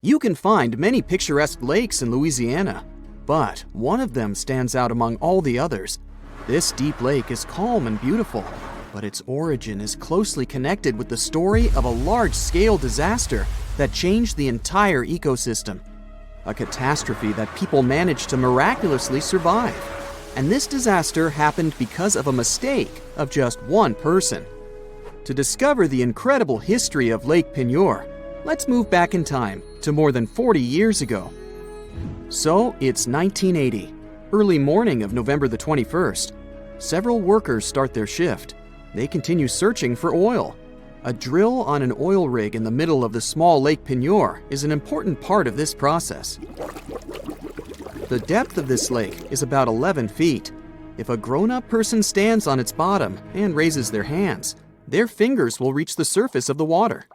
You can find many picturesque lakes in Louisiana, but one of them stands out among all the others. This deep lake is calm and beautiful, but its origin is closely connected with the story of a large-scale disaster that changed the entire ecosystem. A catastrophe that people managed to miraculously survive. And this disaster happened because of a mistake of just one person. To discover the incredible history of Lake Peigneur, let's move back in time to more than 40 years ago. So, it's 1980, early morning of November the 21st. Several workers start their shift. They continue searching for oil. A drill on an oil rig in the middle of the small Lake Peigneur is an important part of this process. The depth of this lake is about 11 feet. If a grown-up person stands on its bottom and raises their hands, their fingers will reach the surface of the water.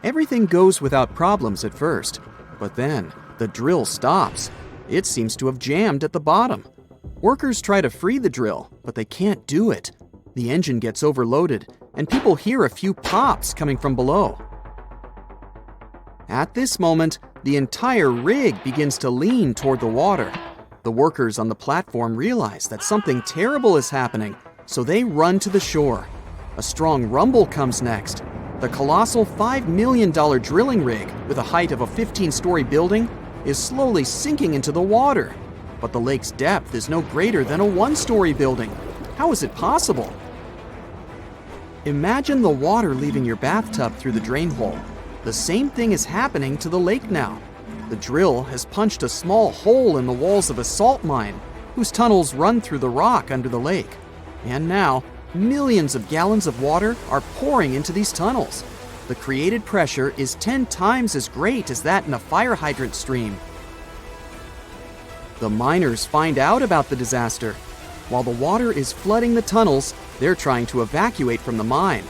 Everything goes without problems at first, but then the drill stops. It seems to have jammed at the bottom. Workers try to free the drill, but they can't do it. The engine gets overloaded, and people hear a few pops coming from below. At this moment, the entire rig begins to lean toward the water. The workers on the platform realize that something terrible is happening, so they run to the shore. A strong rumble comes next. The colossal $5 million drilling rig, with a height of a 15-story building, is slowly sinking into the water. But the lake's depth is no greater than a 1-story building. How is it possible? Imagine the water leaving your bathtub through the drain hole. The same thing is happening to the lake now. The drill has punched a small hole in the walls of a salt mine, whose tunnels run through the rock under the lake. And now, millions of gallons of water are pouring into these tunnels. The created pressure is 10 times as great as that in a fire hydrant stream. The miners find out about the disaster. While the water is flooding the tunnels, they're trying to evacuate from the mine.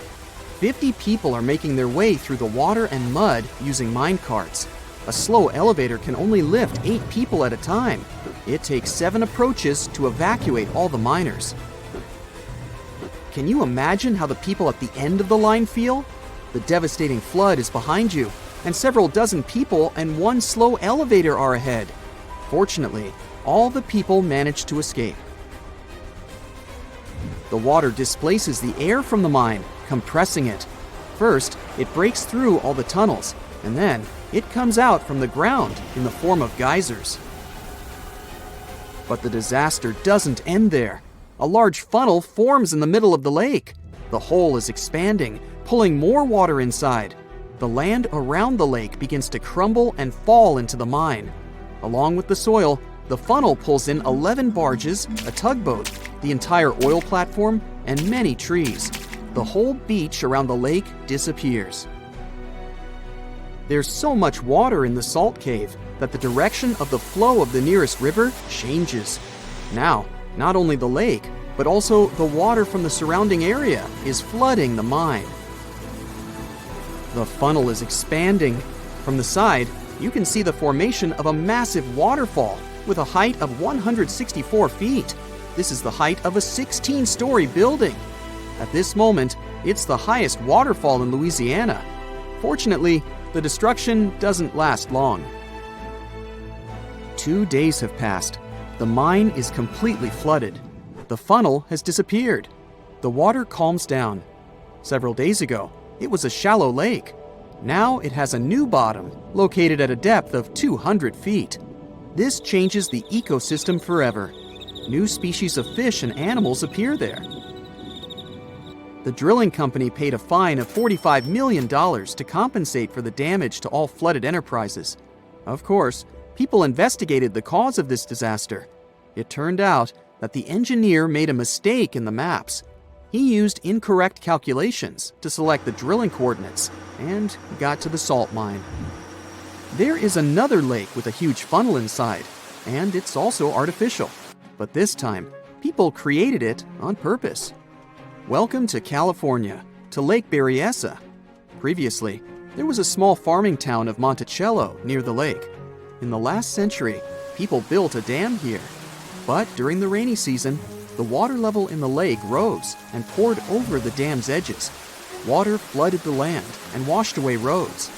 50 people are making their way through the water and mud using mine carts. A slow elevator can only lift 8 people at a time. It takes 7 approaches to evacuate all the miners. Can you imagine how the people at the end of the line feel? The devastating flood is behind you, and several dozen people and 1 slow elevator are ahead. Fortunately, all the people manage to escape. The water displaces the air from the mine, compressing it. First, it breaks through all the tunnels, and then it comes out from the ground in the form of geysers. But the disaster doesn't end there. A large funnel forms in the middle of the lake. The hole is expanding, pulling more water inside. The land around the lake begins to crumble and fall into the mine. Along with the soil, the funnel pulls in 11 barges, a tugboat, the entire oil platform, and many trees. The whole beach around the lake disappears. There's so much water in the salt cave that the direction of the flow of the nearest river changes. Now, not only the lake, but also the water from the surrounding area is flooding the mine. The funnel is expanding. From the side, you can see the formation of a massive waterfall with a height of 164 feet. This is the height of a 16-story building. At this moment, it's the highest waterfall in Louisiana. Fortunately, the destruction doesn't last long. 2 days have passed. The mine is completely flooded. The funnel has disappeared. The water calms down. Several days ago, it was a shallow lake. Now it has a new bottom, located at a depth of 200 feet. This changes the ecosystem forever. New species of fish and animals appear there. The drilling company paid a fine of $45 million to compensate for the damage to all flooded enterprises. Of course, people investigated the cause of this disaster. It turned out that the engineer made a mistake in the maps. He used incorrect calculations to select the drilling coordinates and got to the salt mine. There is another lake with a huge funnel inside, and it's also artificial. But this time, people created it on purpose. Welcome to California, to Lake Berryessa. Previously, there was a small farming town of Monticello near the lake. In the last century, people built a dam here. But during the rainy season, the water level in the lake rose and poured over the dam's edges. Water flooded the land and washed away roads.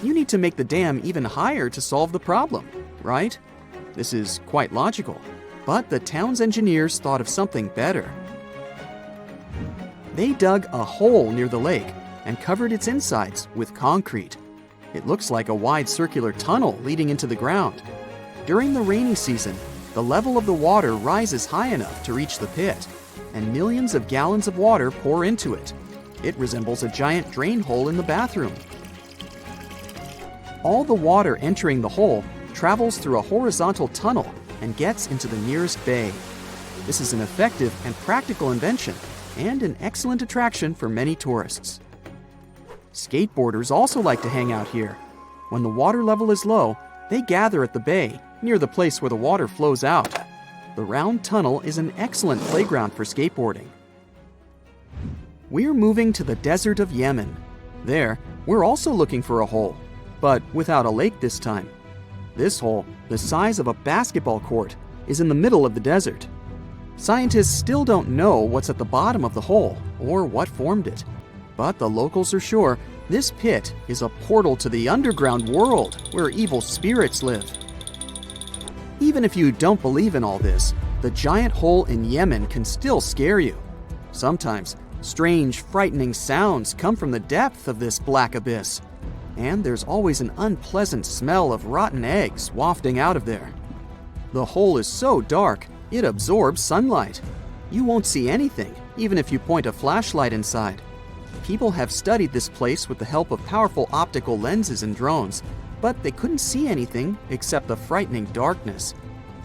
you need to make the dam even higher to solve the problem, right? This is quite logical, but the town's engineers thought of something better. They dug a hole near the lake and covered its insides with concrete. It looks like a wide circular tunnel leading into the ground. During the rainy season, the level of the water rises high enough to reach the pit, and millions of gallons of water pour into it. It resembles a giant drain hole in the bathroom. All the water entering the hole travels through a horizontal tunnel and gets into the nearest bay. This is an effective and practical invention and an excellent attraction for many tourists. Skateboarders also like to hang out here. When the water level is low, they gather at the bay, near the place where the water flows out. The round tunnel is an excellent playground for skateboarding. We're moving to the desert of Yemen. There, we're also looking for a hole, but without a lake this time. This hole, the size of a basketball court, is in the middle of the desert. Scientists still don't know what's at the bottom of the hole or what formed it. But the locals are sure this pit is a portal to the underground world where evil spirits live. Even if you don't believe in all this, the giant hole in Yemen can still scare you. Sometimes, strange, frightening sounds come from the depth of this black abyss. And there's always an unpleasant smell of rotten eggs wafting out of there. The hole is so dark, it absorbs sunlight. You won't see anything, even if you point a flashlight inside. People have studied this place with the help of powerful optical lenses and drones, but they couldn't see anything except the frightening darkness.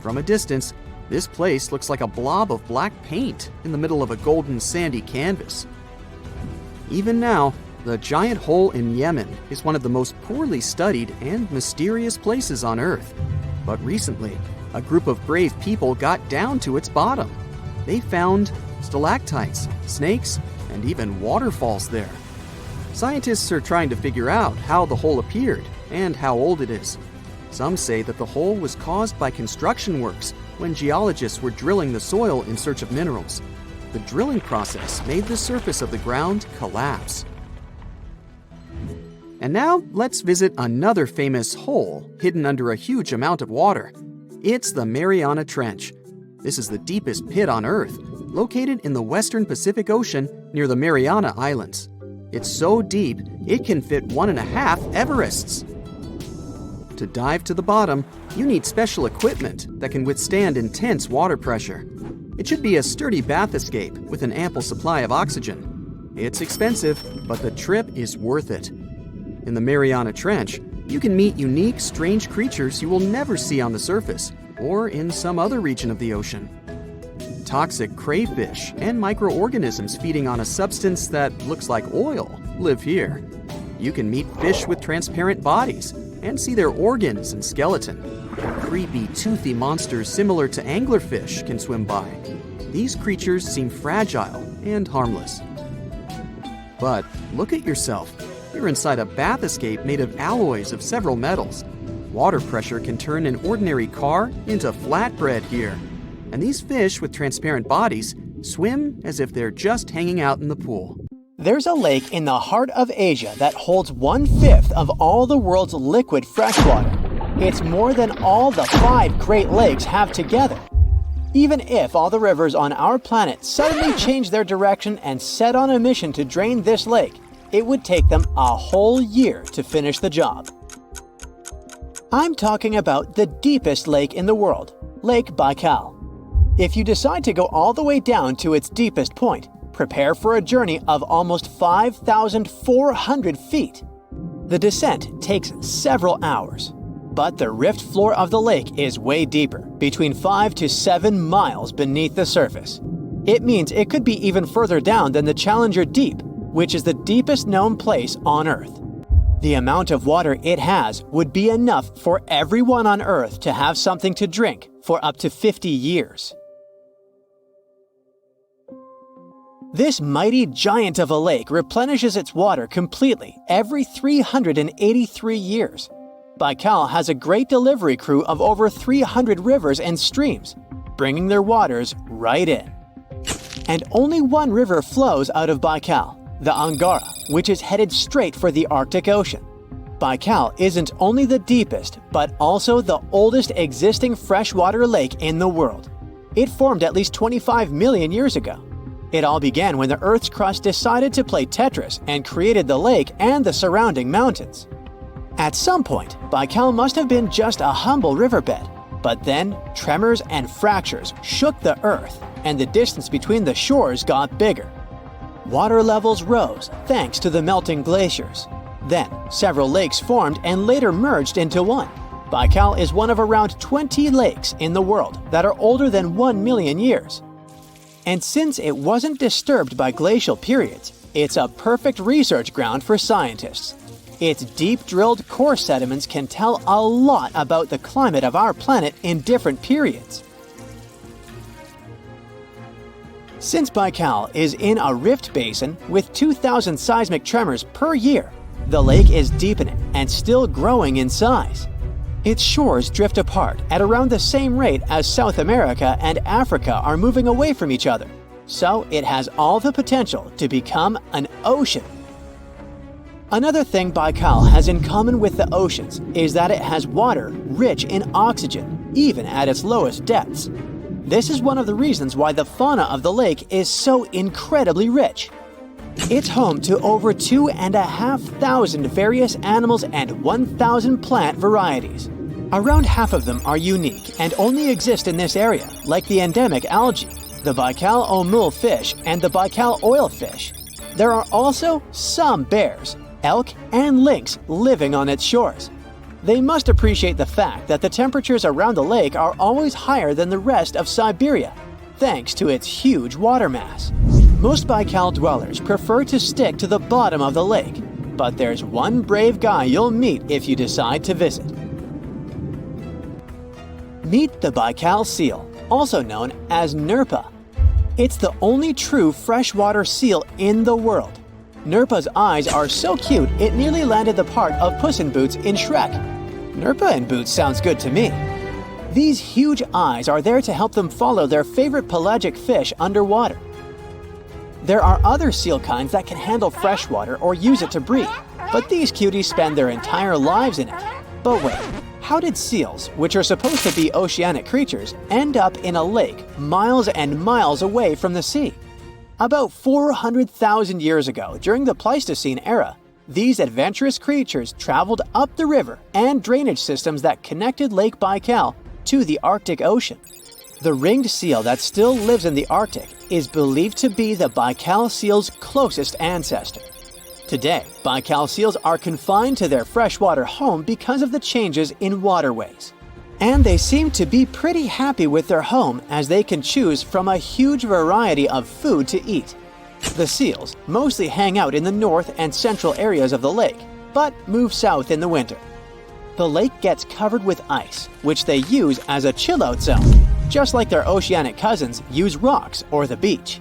From a distance, this place looks like a blob of black paint in the middle of a golden sandy canvas. Even now, the giant hole in Yemen is one of the most poorly studied and mysterious places on Earth. But recently, a group of brave people got down to its bottom. They found stalactites, snakes, and even waterfalls there. Scientists are trying to figure out how the hole appeared and how old it is. Some say that the hole was caused by construction works when geologists were drilling the soil in search of minerals. The drilling process made the surface of the ground collapse. And now, let's visit another famous hole hidden under a huge amount of water. It's the Mariana Trench. This is the deepest pit on Earth, located in the western Pacific Ocean near the Mariana Islands. It's so deep, it can fit 1.5 Everests. To dive to the bottom, you need special equipment that can withstand intense water pressure. It should be a sturdy bath escape with an ample supply of oxygen. It's expensive, but the trip is worth it. In the Mariana Trench, you can meet unique, strange creatures you will never see on the surface or in some other region of the ocean. Toxic crayfish and microorganisms feeding on a substance that looks like oil live here. You can meet fish with transparent bodies and see their organs and skeleton. Creepy, toothy monsters similar to anglerfish can swim by. These creatures seem fragile and harmless. But look at yourself. You're inside a bath escape made of alloys of several metals. Water pressure can turn an ordinary car into flatbread here. And these fish with transparent bodies swim as if they're just hanging out in the pool. There's a lake in the heart of Asia that holds 1/5 of all the world's liquid freshwater. It's more than all the 5 Great Lakes have together. Even if all the rivers on our planet suddenly change their direction and set on a mission to drain this lake, it would take them a whole year to finish the job. I'm talking about the deepest lake in the world, Lake Baikal. If you decide to go all the way down to its deepest point, prepare for a journey of almost 5,400 feet. The descent takes several hours, but the rift floor of the lake is way deeper, between 5 to 7 miles beneath the surface. It means it could be even further down than the Challenger Deep, which is the deepest known place on Earth. The amount of water it has would be enough for everyone on Earth to have something to drink for up to 50 years. This mighty giant of a lake replenishes its water completely every 383 years. Baikal has a great delivery crew of over 300 rivers and streams, bringing their waters right in. And only one river flows out of Baikal, the Angara, which is headed straight for the Arctic Ocean. Baikal isn't only the deepest, but also the oldest existing freshwater lake in the world. It formed at least 25 million years ago. It all began when the Earth's crust decided to play Tetris and created the lake and the surrounding mountains. At some point, Baikal must have been just a humble riverbed, but then tremors and fractures shook the Earth, and the distance between the shores got bigger. Water levels rose thanks to the melting glaciers. Then, several lakes formed and later merged into one. Baikal is one of around 20 lakes in the world that are older than 1 million years. And since it wasn't disturbed by glacial periods, it's a perfect research ground for scientists. Its deep-drilled core sediments can tell a lot about the climate of our planet in different periods. Since Baikal is in a rift basin with 2,000 seismic tremors per year, the lake is deepening and still growing in size. Its shores drift apart at around the same rate as South America and Africa are moving away from each other, so it has all the potential to become an ocean. Another thing Baikal has in common with the oceans is that it has water rich in oxygen, even at its lowest depths. This is one of the reasons why the fauna of the lake is so incredibly rich. It's home to over 2,500 various animals and 1,000 plant varieties. Around half of them are unique and only exist in this area, like the endemic algae, the Baikal omul fish, and the Baikal oilfish. There are also some bears, elk, and lynx living on its shores. They must appreciate the fact that the temperatures around the lake are always higher than the rest of Siberia, thanks to its huge water mass. Most Baikal dwellers prefer to stick to the bottom of the lake, but there's one brave guy you'll meet if you decide to visit. Meet the Baikal seal, also known as Nerpa. It's the only true freshwater seal in the world. Nerpa's eyes are so cute it nearly landed the part of Puss in Boots in Shrek. Nerpa in Boots sounds good to me. These huge eyes are there to help them follow their favorite pelagic fish underwater. There are other seal kinds that can handle freshwater or use it to breathe, but these cuties spend their entire lives in it. But wait, how did seals, which are supposed to be oceanic creatures, end up in a lake miles and miles away from the sea? About 400,000 years ago, during the Pleistocene era, these adventurous creatures traveled up the river and drainage systems that connected Lake Baikal to the Arctic Ocean. The ringed seal that still lives in the Arctic is believed to be the Baikal seal's closest ancestor. Today, Baikal seals are confined to their freshwater home because of the changes in waterways. And they seem to be pretty happy with their home as they can choose from a huge variety of food to eat. The seals mostly hang out in the north and central areas of the lake, but move south in the winter. The lake gets covered with ice, which they use as a chill-out zone, just like their oceanic cousins use rocks or the beach.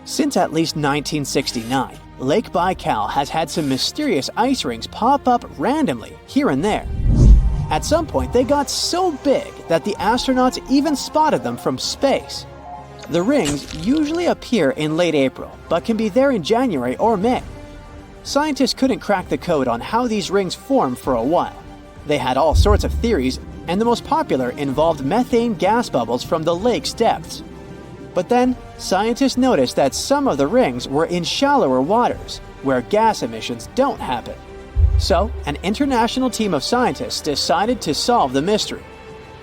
Since at least 1969, Lake Baikal has had some mysterious ice rings pop up randomly here and there. At some point, they got so big that the astronauts even spotted them from space. The rings usually appear in late April, but can be there in January or May. Scientists couldn't crack the code on how these rings form for a while. They had all sorts of theories, and the most popular involved methane gas bubbles from the lake's depths. But then, scientists noticed that some of the rings were in shallower waters, where gas emissions don't happen. So, an international team of scientists decided to solve the mystery.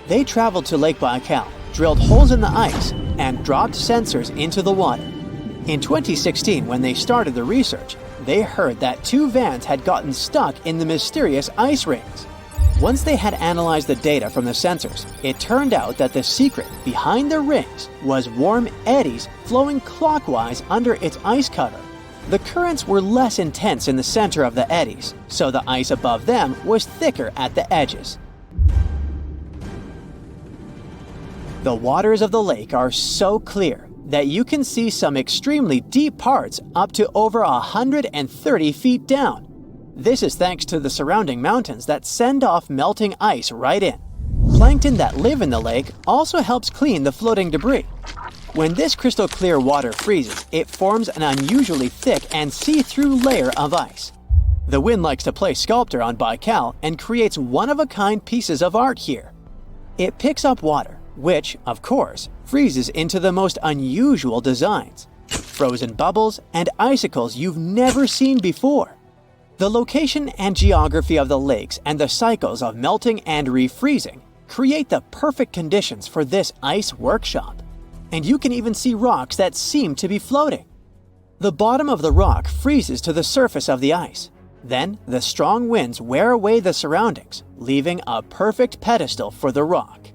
They traveled to Lake Baikal, drilled holes in the ice, and dropped sensors into the water. In 2016, when they started the research, they heard that 2 vans had gotten stuck in the mysterious ice rings. Once they had analyzed the data from the sensors, it turned out that the secret behind the rings was warm eddies flowing clockwise under its ice cover. The currents were less intense in the center of the eddies, so the ice above them was thicker at the edges. The waters of the lake are so clear that you can see some extremely deep parts up to over 130 feet down. This is thanks to the surrounding mountains that send off melting ice right in. Plankton that live in the lake also helps clean the floating debris. When this crystal clear water freezes, it forms an unusually thick and see-through layer of ice. The wind likes to play sculptor on Baikal and creates one-of-a-kind pieces of art here. It picks up water, which, of course, freezes into the most unusual designs. Frozen bubbles and icicles you've never seen before. The location and geography of the lakes and the cycles of melting and refreezing create the perfect conditions for this ice workshop. And you can even see rocks that seem to be floating. The bottom of the rock freezes to the surface of the ice. Then, the strong winds wear away the surroundings, leaving a perfect pedestal for the rock.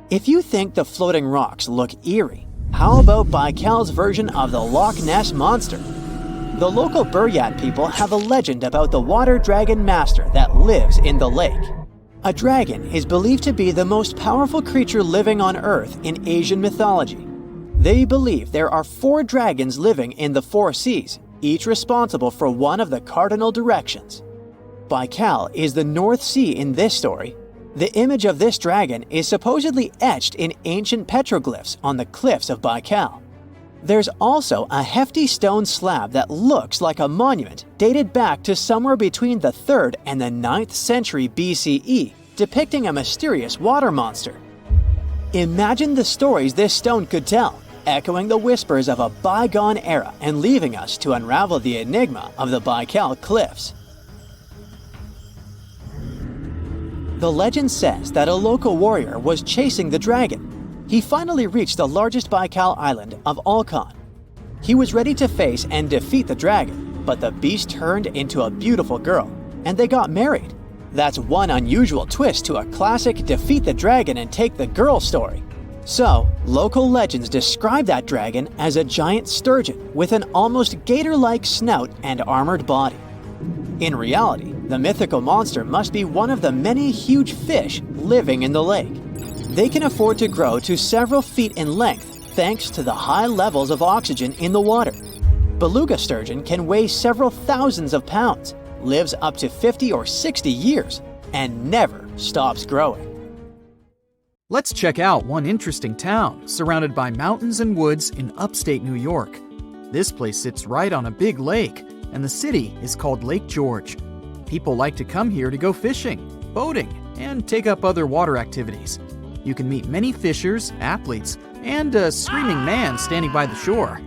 If you think the floating rocks look eerie, how about Baikal's version of the Loch Ness Monster? The local Buryat people have a legend about the water dragon master that lives in the lake. A dragon is believed to be the most powerful creature living on Earth in Asian mythology. They believe there are 4 dragons living in the 4 seas, each responsible for one of the cardinal directions. Baikal is the North Sea in this story. The image of this dragon is supposedly etched in ancient petroglyphs on the cliffs of Baikal. There's also a hefty stone slab that looks like a monument dated back to somewhere between the 3rd and the 9th century BCE, depicting a mysterious water monster. Imagine the stories this stone could tell, echoing the whispers of a bygone era and leaving us to unravel the enigma of the Baikal cliffs. The legend says that a local warrior was chasing the dragon. He finally reached the largest Baikal island of Alkan. He was ready to face and defeat the dragon, but the beast turned into a beautiful girl, and they got married. That's one unusual twist to a classic defeat the dragon and take the girl story. So, local legends describe that dragon as a giant sturgeon with an almost gator-like snout and armored body. In reality, the mythical monster must be one of the many huge fish living in the lake. They can afford to grow to several feet in length thanks to the high levels of oxygen in the water. Beluga sturgeon can weigh several thousands of pounds, lives up to 50 or 60 years, and never stops growing. Let's check out one interesting town surrounded by mountains and woods in upstate New York. This place sits right on a big lake, and the city is called Lake George. People like to come here to go fishing, boating, and take up other water activities. You can meet many fishers, athletes, and a screaming man standing by the shore.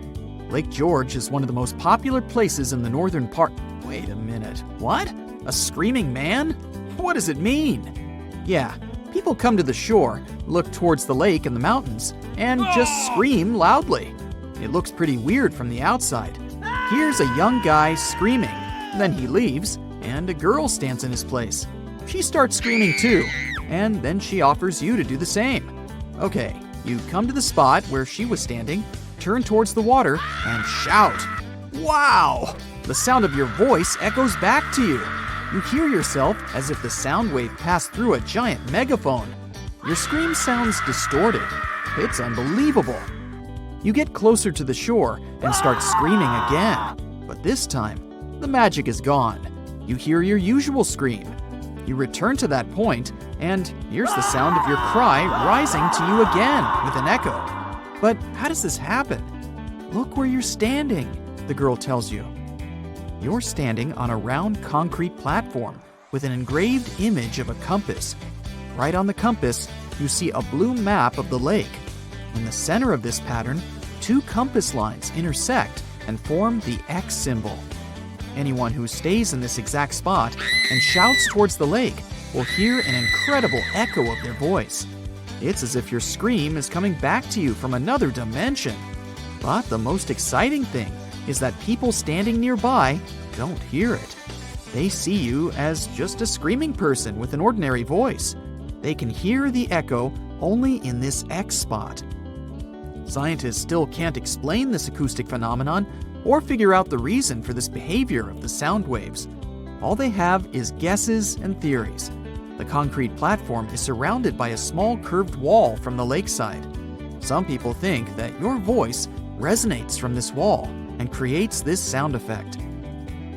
Lake George is one of the most popular places in the northern part. Wait a minute, what? A screaming man? What does it mean? Yeah, people come to the shore, look towards the lake and the mountains, and just scream loudly. It looks pretty weird from the outside. Here's a young guy screaming, then he leaves, and a girl stands in his place. She starts screaming too, and then she offers you to do the same. Okay, you come to the spot where she was standing, turn towards the water, and shout. Wow! The sound of your voice echoes back to you. You hear yourself as if the sound wave passed through a giant megaphone. Your scream sounds distorted. It's unbelievable. You get closer to the shore and start screaming again, but this time, the magic is gone. You hear your usual scream. You return to that point, and here's the sound of your cry rising to you again with an echo. But how does this happen? Look where you're standing, the girl tells you. You're standing on a round concrete platform with an engraved image of a compass. Right on the compass, you see a blue map of the lake. In the center of this pattern, 2 compass lines intersect and form the X symbol. Anyone who stays in this exact spot and shouts towards the lake will hear an incredible echo of their voice. It's as if your scream is coming back to you from another dimension. But the most exciting thing is that people standing nearby don't hear it. They see you as just a screaming person with an ordinary voice. They can hear the echo only in this X spot. Scientists still can't explain this acoustic phenomenon or figure out the reason for this behavior of the sound waves. All they have is guesses and theories. The concrete platform is surrounded by a small curved wall from the lakeside. Some people think that your voice resonates from this wall and creates this sound effect.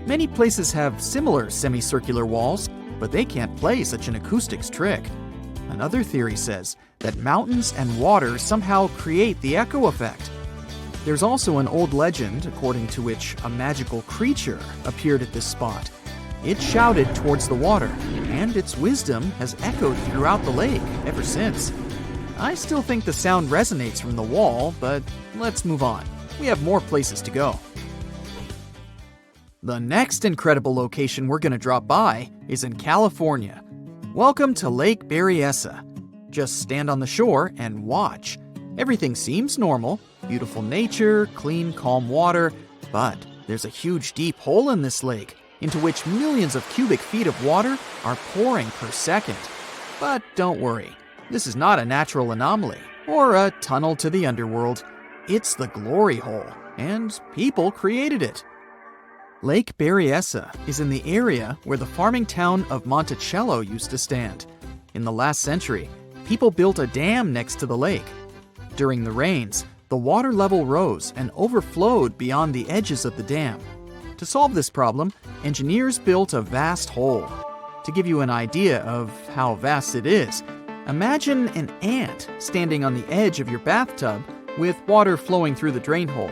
Many places have similar semicircular walls, but they can't play such an acoustics trick. Another theory says that mountains and water somehow create the echo effect. There's also an old legend according to which a magical creature appeared at this spot. It shouted towards the water, and its wisdom has echoed throughout the lake ever since. I still think the sound resonates from the wall, but let's move on. We have more places to go. The next incredible location we're going to drop by is in California. Welcome to Lake Berryessa. Just stand on the shore and watch. Everything seems normal, beautiful nature, clean, calm water, but there's a huge deep hole in this lake into which millions of cubic feet of water are pouring per second. But don't worry, this is not a natural anomaly or a tunnel to the underworld. It's the glory hole, and people created it. Lake Berryessa is in the area where the farming town of Monticello used to stand. In the last century, people built a dam next to the lake. During the rains, the water level rose and overflowed beyond the edges of the dam. To solve this problem, engineers built a vast hole. To give you an idea of how vast it is, imagine an ant standing on the edge of your bathtub with water flowing through the drain hole.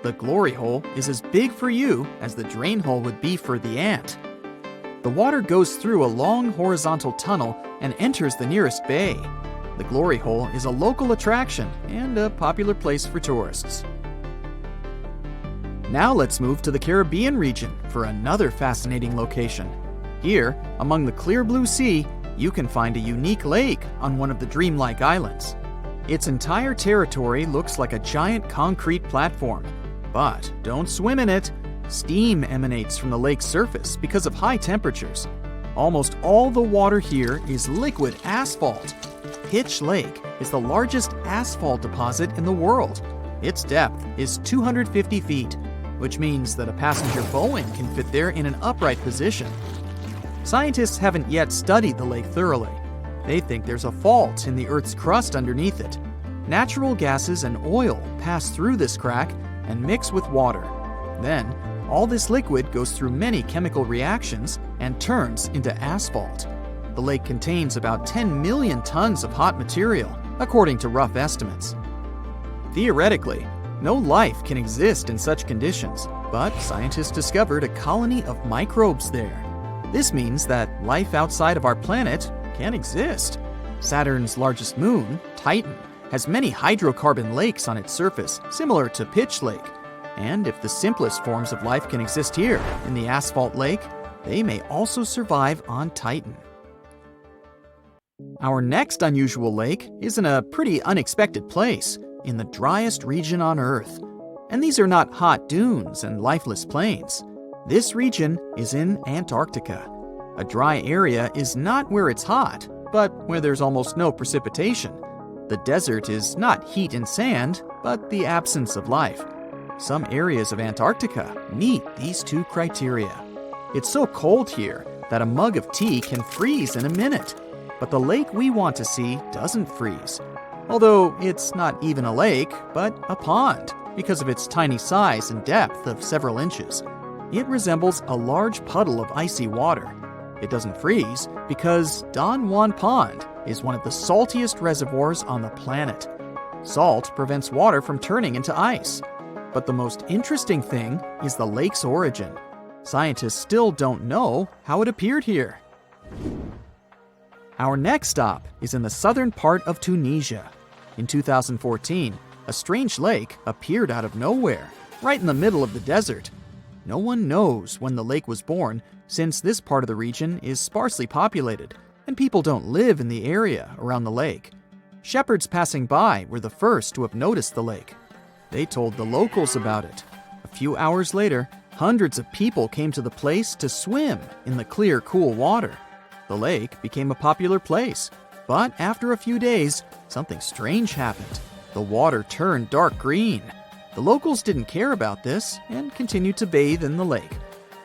The glory hole is as big for you as the drain hole would be for the ant. The water goes through a long horizontal tunnel and enters the nearest bay. The glory hole is a local attraction and a popular place for tourists. Now let's move to the Caribbean region for another fascinating location. Here, among the clear blue sea, you can find a unique lake on one of the dreamlike islands. Its entire territory looks like a giant concrete platform. But don't swim in it. Steam emanates from the lake's surface because of high temperatures. Almost all the water here is liquid asphalt. Pitch Lake is the largest asphalt deposit in the world. Its depth is 250 feet, which means that a passenger Boeing can fit there in an upright position. Scientists haven't yet studied the lake thoroughly. They think there's a fault in the Earth's crust underneath it. Natural gases and oil pass through this crack and mix with water. Then, all this liquid goes through many chemical reactions and turns into asphalt. The lake contains about 10 million tons of hot material, according to rough estimates. Theoretically, no life can exist in such conditions, but scientists discovered a colony of microbes there. This means that life outside of our planet can exist. Saturn's largest moon, Titan, has many hydrocarbon lakes on its surface, similar to Pitch Lake. And if the simplest forms of life can exist here, in the asphalt lake, they may also survive on Titan. Our next unusual lake is in a pretty unexpected place, in the driest region on Earth. And these are not hot dunes and lifeless plains. This region is in Antarctica. A dry area is not where it's hot, but where there's almost no precipitation. The desert is not heat and sand, but the absence of life. Some areas of Antarctica meet these two criteria. It's so cold here that a mug of tea can freeze in a minute, but the lake we want to see doesn't freeze. Although it's not even a lake, but a pond, because of its tiny size and depth of several inches. It resembles a large puddle of icy water. It doesn't freeze because Don Juan Pond is one of the saltiest reservoirs on the planet. Salt prevents water from turning into ice. But the most interesting thing is the lake's origin. Scientists still don't know how it appeared here. Our next stop is in the southern part of Tunisia. In 2014, a strange lake appeared out of nowhere, right in the middle of the desert. No one knows when the lake was born, since this part of the region is sparsely populated, and people don't live in the area around the lake. Shepherds passing by were the first to have noticed the lake. They told the locals about it. A few hours later, hundreds of people came to the place to swim in the clear, cool water. The lake became a popular place, but after a few days, something strange happened. The water turned dark green. The locals didn't care about this and continued to bathe in the lake.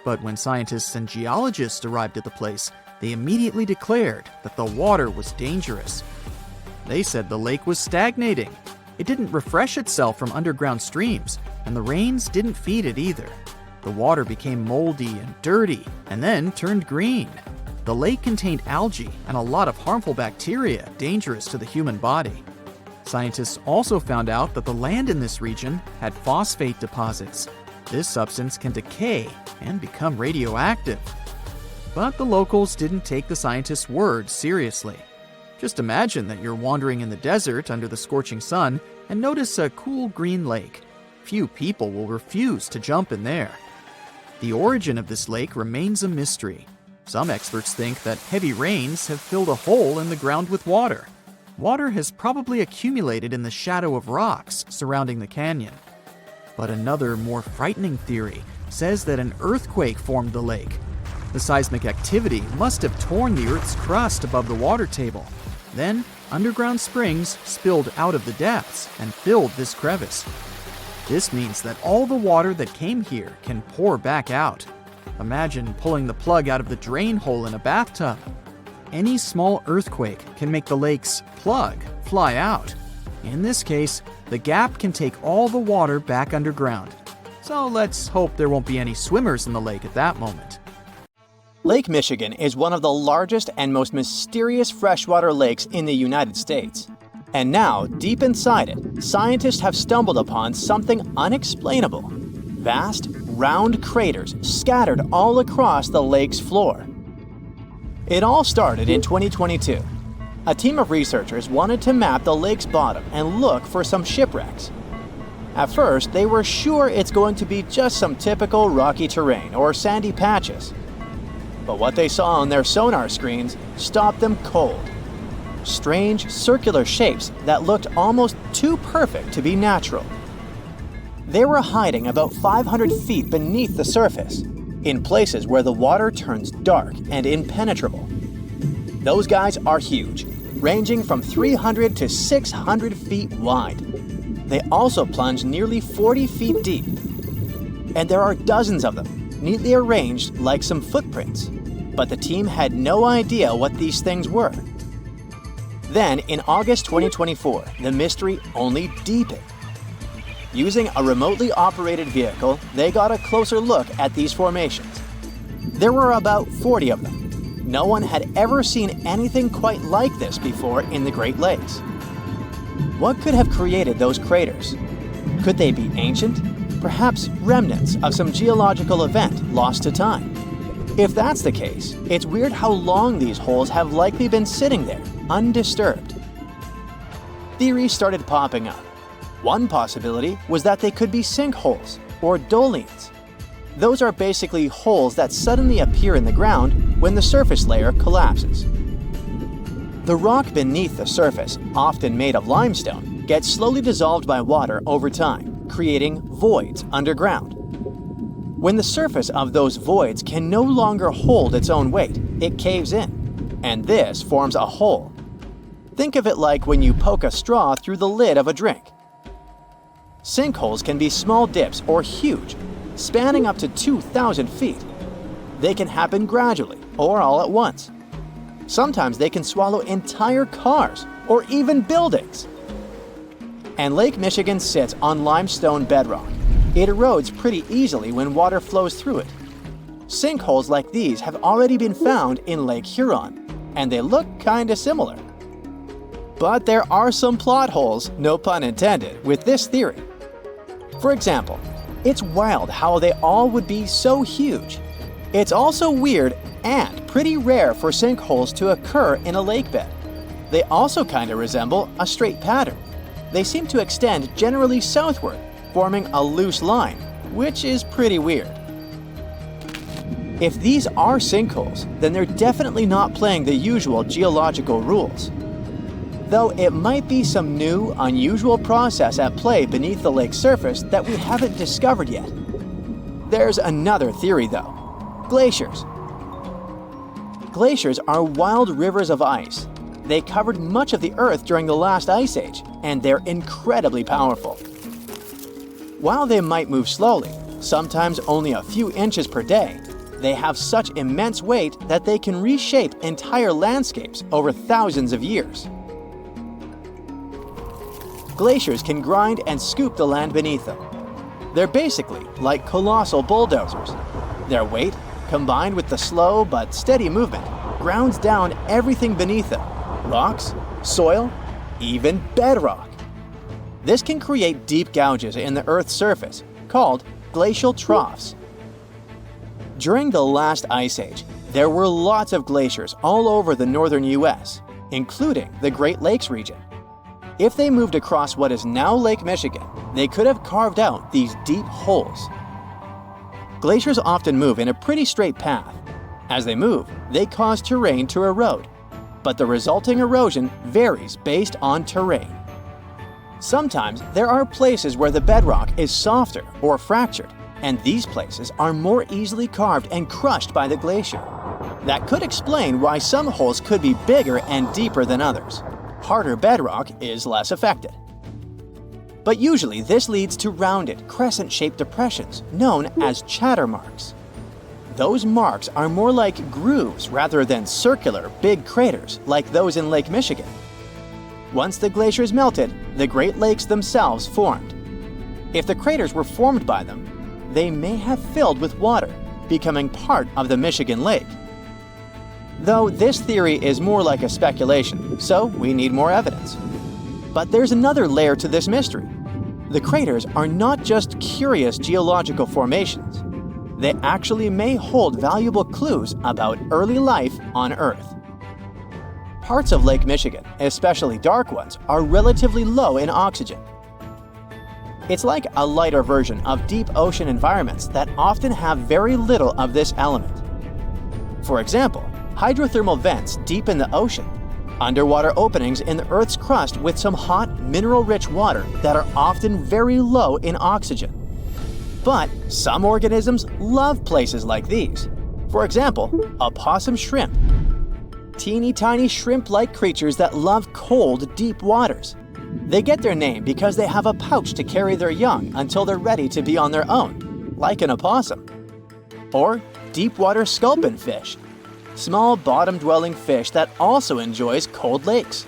But when scientists and geologists arrived at the place, they immediately declared that the water was dangerous. They said the lake was stagnating. It didn't refresh itself from underground streams, and the rains didn't feed it either. The water became moldy and dirty, and then turned green. The lake contained algae and a lot of harmful bacteria dangerous to the human body. Scientists also found out that the land in this region had phosphate deposits. This substance can decay and become radioactive. But the locals didn't take the scientists' words seriously. Just imagine that you're wandering in the desert under the scorching sun and notice a cool green lake. Few people will refuse to jump in there. The origin of this lake remains a mystery. Some experts think that heavy rains have filled a hole in the ground with water. Water has probably accumulated in the shadow of rocks surrounding the canyon. But another, more frightening theory says that an earthquake formed the lake. The seismic activity must have torn the Earth's crust above the water table. Then, underground springs spilled out of the depths and filled this crevice. This means that all the water that came here can pour back out. Imagine pulling the plug out of the drain hole in a bathtub. Any small earthquake can make the lake's plug fly out. In this case, the gap can take all the water back underground. So let's hope there won't be any swimmers in the lake at that moment. Lake Michigan is one of the largest and most mysterious freshwater lakes in the United States. And now, deep inside it, scientists have stumbled upon something unexplainable. Vast, round craters scattered all across the lake's floor. It all started in 2022. A team of researchers wanted to map the lake's bottom and look for some shipwrecks. At first, they were sure it's going to be just some typical rocky terrain or sandy patches. But what they saw on their sonar screens stopped them cold. Strange circular shapes that looked almost too perfect to be natural. They were hiding about 500 feet beneath the surface, in places where the water turns dark and impenetrable. Those guys are huge, ranging from 300 to 600 feet wide. They also plunge nearly 40 feet deep. And there are dozens of them, neatly arranged like some footprints. But the team had no idea what these things were. Then, in August 2024, the mystery only deepened. Using a remotely operated vehicle, they got a closer look at these formations. There were about 40 of them. No one had ever seen anything quite like this before in the Great Lakes. What could have created those craters? Could they be ancient? Perhaps remnants of some geological event lost to time? If that's the case, it's weird how long these holes have likely been sitting there, undisturbed. Theories started popping up. One possibility was that they could be sinkholes or dolines. Those are basically holes that suddenly appear in the ground when the surface layer collapses. The rock beneath the surface, often made of limestone, gets slowly dissolved by water over time, creating voids underground. When the surface of those voids can no longer hold its own weight, it caves in, and this forms a hole. Think of it like when you poke a straw through the lid of a drink. Sinkholes can be small dips or huge, spanning up to 2,000 feet. They can happen gradually or all at once. Sometimes they can swallow entire cars or even buildings. And Lake Michigan sits on limestone bedrock. It erodes pretty easily when water flows through it. Sinkholes like these have already been found in Lake Huron, and they look kinda similar. But there are some plot holes, no pun intended, with this theory. For example, it's wild how they all would be so huge. It's also weird and pretty rare for sinkholes to occur in a lake bed. They also kinda resemble a straight pattern. They seem to extend generally southward, forming a loose line, which is pretty weird. If these are sinkholes, then they're definitely not playing the usual geological rules. Though it might be some new, unusual process at play beneath the lake's surface that we haven't discovered yet. There's another theory though. Glaciers. Glaciers are wild rivers of ice. They covered much of the Earth during the last ice age, and they're incredibly powerful. While they might move slowly, sometimes only a few inches per day, they have such immense weight that they can reshape entire landscapes over thousands of years. Glaciers can grind and scoop the land beneath them. They're basically like colossal bulldozers. Their weight, combined with the slow but steady movement, grounds down everything beneath them: rocks, soil, even bedrock. This can create deep gouges in the Earth's surface, called glacial troughs. During the last ice age, there were lots of glaciers all over the northern US, including the Great Lakes region. If they moved across what is now Lake Michigan, they could have carved out these deep holes. Glaciers often move in a pretty straight path. As they move, they cause terrain to erode, but the resulting erosion varies based on terrain. Sometimes there are places where the bedrock is softer or fractured, and these places are more easily carved and crushed by the glacier. That could explain why some holes could be bigger and deeper than others. Harder bedrock is less affected. But usually this leads to rounded, crescent-shaped depressions known as chatter marks. Those marks are more like grooves rather than circular, big craters like those in Lake Michigan. Once the glaciers melted, the Great Lakes themselves formed. If the craters were formed by them, they may have filled with water, becoming part of the Michigan Lake. Though this theory is more like a speculation, so we need more evidence. But there's another layer to this mystery. The craters are not just curious geological formations. They actually may hold valuable clues about early life on Earth. Parts of Lake Michigan, especially dark ones, are relatively low in oxygen. It's like a lighter version of deep ocean environments that often have very little of this element. For example, hydrothermal vents deep in the ocean, underwater openings in the Earth's crust with some hot, mineral-rich water that are often very low in oxygen. But some organisms love places like these. For example, opossum shrimp. Teeny tiny shrimp-like creatures that love cold, deep waters. They get their name because they have a pouch to carry their young until they're ready to be on their own, like an opossum. Or deep-water sculpin fish, small bottom-dwelling fish that also enjoys cold lakes.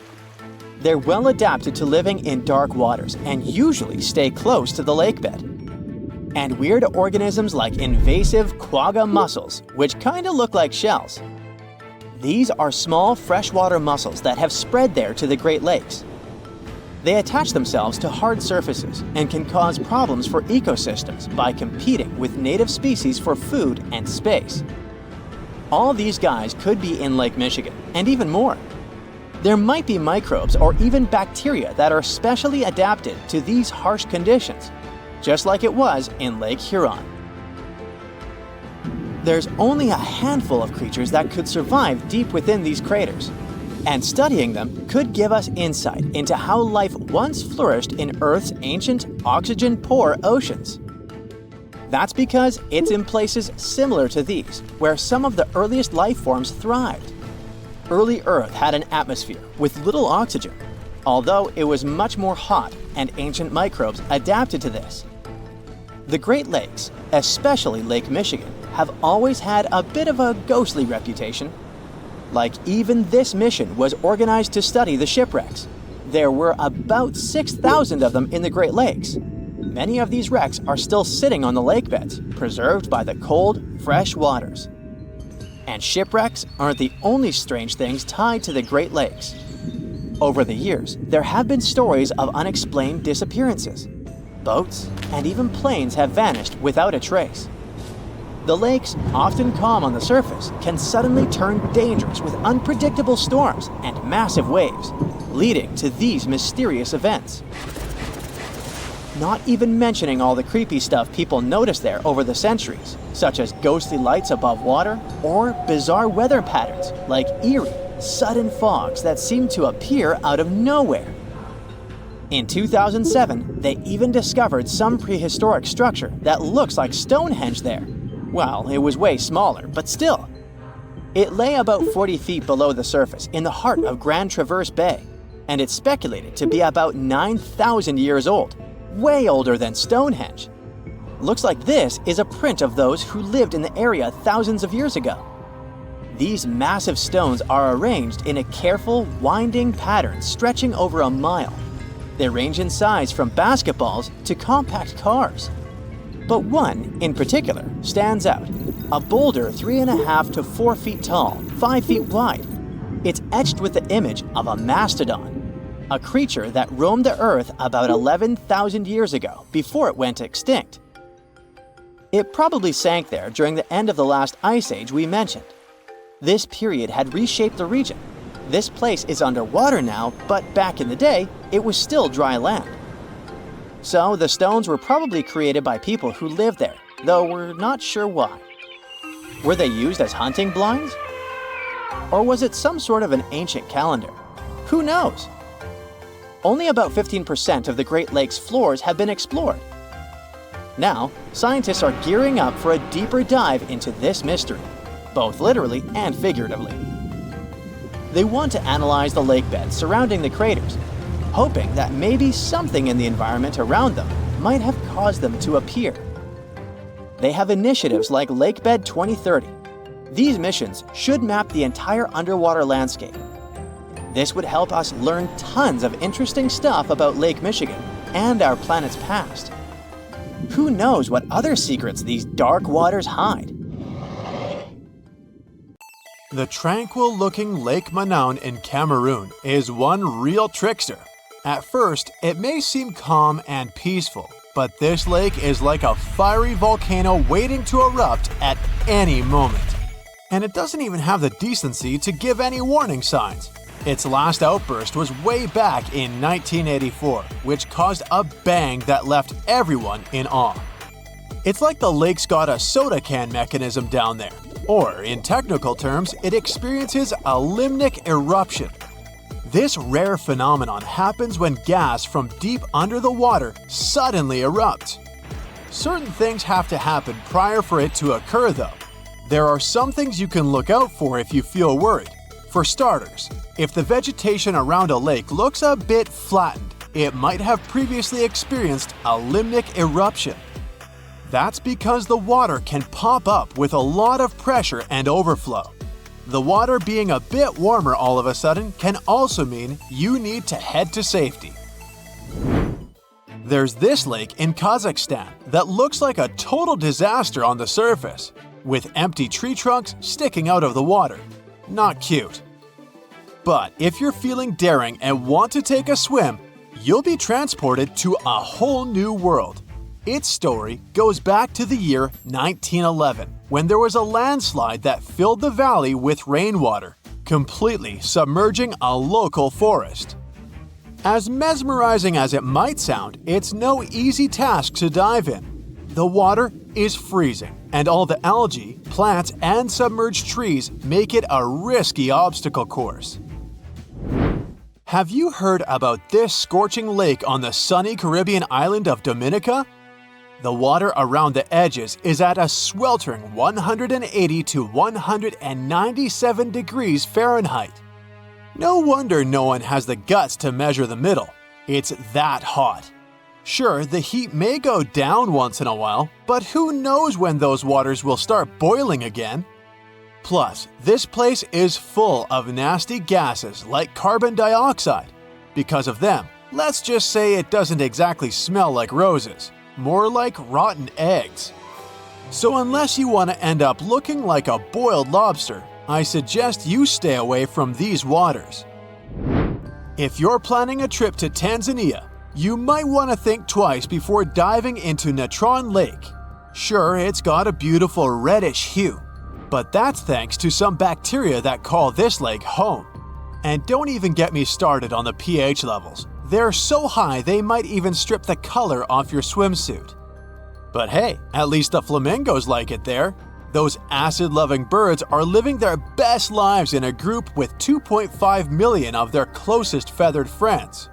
They're well adapted to living in dark waters and usually stay close to the lake bed. And weird organisms like invasive quagga mussels, which kinda look like shells. These are small freshwater mussels that have spread there to the Great Lakes. They attach themselves to hard surfaces and can cause problems for ecosystems by competing with native species for food and space. All these guys could be in Lake Michigan, and even more. There might be microbes or even bacteria that are specially adapted to these harsh conditions, just like it was in Lake Huron. There's only a handful of creatures that could survive deep within these craters, and studying them could give us insight into how life once flourished in Earth's ancient, oxygen-poor oceans. That's because it's in places similar to these, where some of the earliest life forms thrived. Early Earth had an atmosphere with little oxygen, although it was much more hot, and ancient microbes adapted to this. The Great Lakes, especially Lake Michigan, have always had a bit of a ghostly reputation. Like even this mission was organized to study the shipwrecks. There were about 6,000 of them in the Great Lakes. Many of these wrecks are still sitting on the lake beds, preserved by the cold, fresh waters. And shipwrecks aren't the only strange things tied to the Great Lakes. Over the years, there have been stories of unexplained disappearances. Boats and even planes have vanished without a trace. The lakes, often calm on the surface, can suddenly turn dangerous with unpredictable storms and massive waves, leading to these mysterious events. Not even mentioning all the creepy stuff people noticed there over the centuries, such as ghostly lights above water or bizarre weather patterns like eerie, sudden fogs that seem to appear out of nowhere. In 2007, they even discovered some prehistoric structure that looks like Stonehenge there. Well, it was way smaller, but still. It lay about 40 feet below the surface in the heart of Grand Traverse Bay, and it's speculated to be about 9,000 years old, way older than Stonehenge. Looks like this is a print of those who lived in the area thousands of years ago. These massive stones are arranged in a careful, winding pattern stretching over a mile. They range in size from basketballs to compact cars. But one, in particular, stands out. A boulder 3.5 to 4 feet tall, 5 feet wide. It's etched with the image of a mastodon, a creature that roamed the Earth about 11,000 years ago before it went extinct. It probably sank there during the end of the last ice age we mentioned. This period had reshaped the region. This place is underwater now, but back in the day, it was still dry land. So the stones were probably created by people who lived there, though we're not sure why. Were they used as hunting blinds? Or was it some sort of an ancient calendar? Who knows? Only about 15% of the Great Lakes floors have been explored. Now, scientists are gearing up for a deeper dive into this mystery, both literally and figuratively. They want to analyze the lake beds surrounding the craters, hoping that maybe something in the environment around them might have caused them to appear. They have initiatives like Lakebed 2030. These missions should map the entire underwater landscape. This would help us learn tons of interesting stuff about Lake Michigan and our planet's past. Who knows what other secrets these dark waters hide? The tranquil-looking Lake Manaun in Cameroon is one real trickster. At first, it may seem calm and peaceful, but this lake is like a fiery volcano waiting to erupt at any moment. And it doesn't even have the decency to give any warning signs. Its last outburst was way back in 1984, which caused a bang that left everyone in awe. It's like the lake's got a soda can mechanism down there, or in technical terms, it experiences a limnic eruption. This rare phenomenon happens when gas from deep under the water suddenly erupts. Certain things have to happen prior for it to occur though. There are some things you can look out for if you feel worried. For starters, if the vegetation around a lake looks a bit flattened, it might have previously experienced a limnic eruption. That's because the water can pop up with a lot of pressure and overflow. The water being a bit warmer all of a sudden can also mean you need to head to safety. There's this lake in Kazakhstan that looks like a total disaster on the surface, with empty tree trunks sticking out of the water. Not cute. But if you're feeling daring and want to take a swim, you'll be transported to a whole new world. Its story goes back to the year 1911, when there was a landslide that filled the valley with rainwater, completely submerging a local forest. As mesmerizing as it might sound, it's no easy task to dive in. The water is freezing, and all the algae, plants, and submerged trees make it a risky obstacle course. Have you heard about this scorching lake on the sunny Caribbean island of Dominica? The water around the edges is at a sweltering 180 to 197 degrees Fahrenheit. No wonder no one has the guts to measure the middle. It's that hot. Sure, the heat may go down once in a while, but who knows when those waters will start boiling again? Plus, this place is full of nasty gases like carbon dioxide. Because of them, let's just say it doesn't exactly smell like roses. More like rotten eggs. So unless you want to end up looking like a boiled lobster, I suggest you stay away from these waters. If you're planning a trip to Tanzania, you might want to think twice before diving into Natron Lake. Sure, it's got a beautiful reddish hue, but that's thanks to some bacteria that call this lake home. And don't even get me started on the pH levels. They're so high they might even strip the color off your swimsuit. But hey, at least the flamingos like it there. Those acid-loving birds are living their best lives in a group with 2.5 million of their closest feathered friends.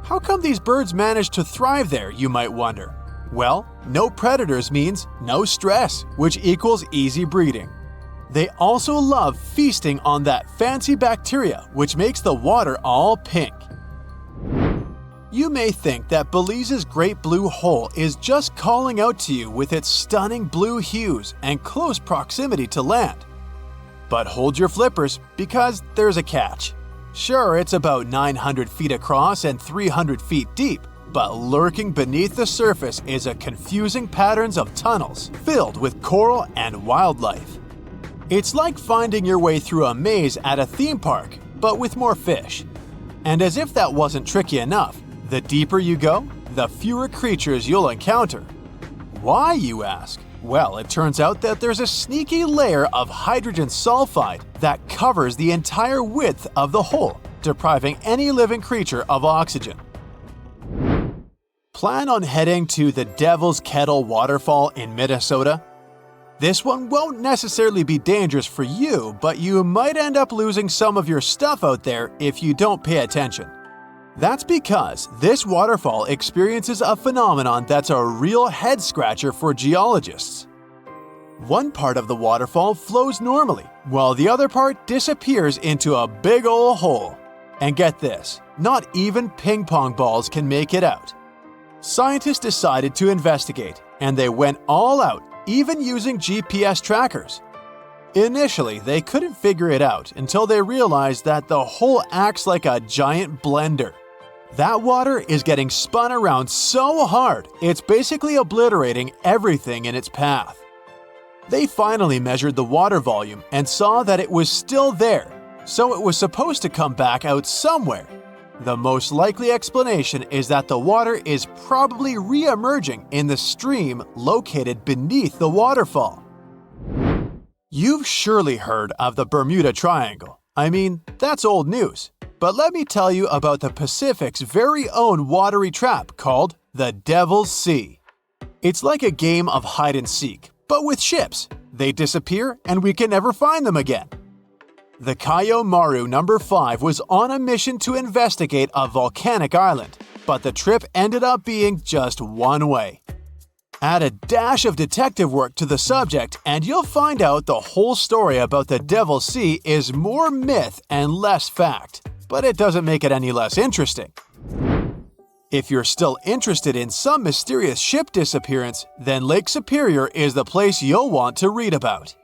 How come these birds manage to thrive there, you might wonder? Well, no predators means no stress, which equals easy breeding. They also love feasting on that fancy bacteria, which makes the water all pink. You may think that Belize's Great Blue Hole is just calling out to you with its stunning blue hues and close proximity to land. But hold your flippers, because there's a catch. Sure, it's about 900 feet across and 300 feet deep, but lurking beneath the surface is a confusing patterns of tunnels filled with coral and wildlife. It's like finding your way through a maze at a theme park, but with more fish. And as if that wasn't tricky enough, the deeper you go, the fewer creatures you'll encounter. Why, you ask? Well, it turns out that there's a sneaky layer of hydrogen sulfide that covers the entire width of the hole, depriving any living creature of oxygen. Plan on heading to the Devil's Kettle waterfall in Minnesota? This one won't necessarily be dangerous for you, but you might end up losing some of your stuff out there if you don't pay attention. That's because this waterfall experiences a phenomenon that's a real head-scratcher for geologists. One part of the waterfall flows normally, while the other part disappears into a big ol' hole. And get this, not even ping pong balls can make it out. Scientists decided to investigate, and they went all out, even using GPS trackers. Initially, they couldn't figure it out until they realized that the hole acts like a giant blender. That water is getting spun around so hard, it's basically obliterating everything in its path. They finally measured the water volume and saw that it was still there, so it was supposed to come back out somewhere. The most likely explanation is that the water is probably re-emerging in the stream located beneath the waterfall. You've surely heard of the Bermuda Triangle. I mean, that's old news. But let me tell you about the Pacific's very own watery trap called the Devil's Sea. It's like a game of hide and seek, but with ships. They disappear and we can never find them again. The Kayo Maru No. 5 was on a mission to investigate a volcanic island, but the trip ended up being just one way. Add a dash of detective work to the subject and you'll find out the whole story about the Devil's Sea is more myth and less fact. But it doesn't make it any less interesting. If you're still interested in some mysterious ship disappearance, then Lake Superior is the place you'll want to read about.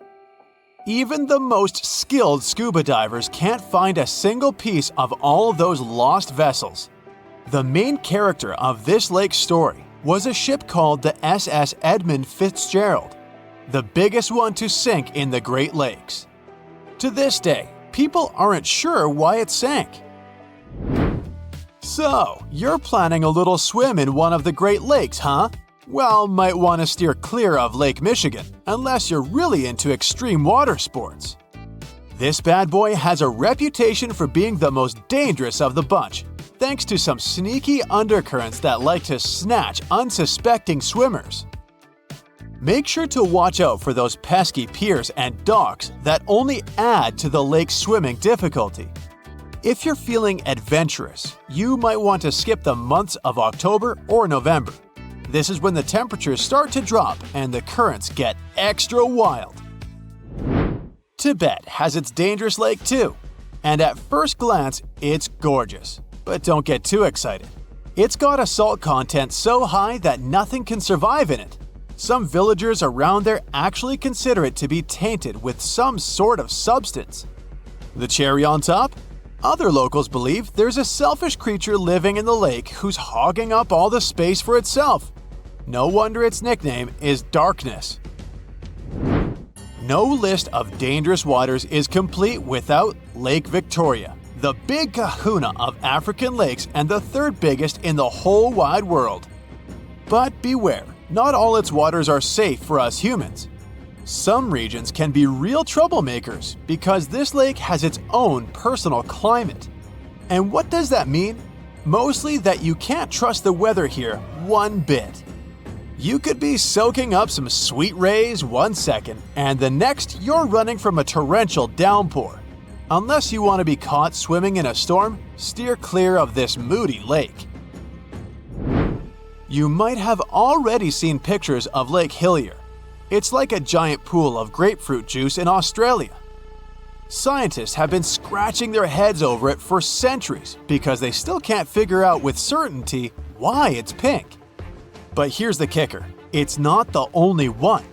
Even the most skilled scuba divers can't find a single piece of all those lost vessels. The main character of this lake story was a ship called the SS Edmund Fitzgerald, the biggest one to sink in the Great Lakes. To this day, people aren't sure why it sank. So, you're planning a little swim in one of the Great Lakes, huh? Well, might want to steer clear of Lake Michigan, unless you're really into extreme water sports. This bad boy has a reputation for being the most dangerous of the bunch, thanks to some sneaky undercurrents that like to snatch unsuspecting swimmers. Make sure to watch out for those pesky piers and docks that only add to the lake's swimming difficulty. If you're feeling adventurous, you might want to skip the months of October or November. This is when the temperatures start to drop and the currents get extra wild. Tibet has its dangerous lake too, and at first glance, it's gorgeous. But don't get too excited. It's got a salt content so high that nothing can survive in it. Some villagers around there actually consider it to be tainted with some sort of substance. The cherry on top? Other locals believe there's a selfish creature living in the lake who's hogging up all the space for itself. No wonder its nickname is Darkness. No list of dangerous waters is complete without Lake Victoria, the big kahuna of African lakes and the third biggest in the whole wide world. But beware, not all its waters are safe for us humans. Some regions can be real troublemakers because this lake has its own personal climate. And what does that mean? Mostly that you can't trust the weather here one bit. You could be soaking up some sweet rays one second, and the next you're running from a torrential downpour. Unless you want to be caught swimming in a storm, steer clear of this moody lake. You might have already seen pictures of Lake Hillier. It's like a giant pool of grapefruit juice in Australia. Scientists have been scratching their heads over it for centuries because they still can't figure out with certainty why it's pink. But here's the kicker, it's not the only one.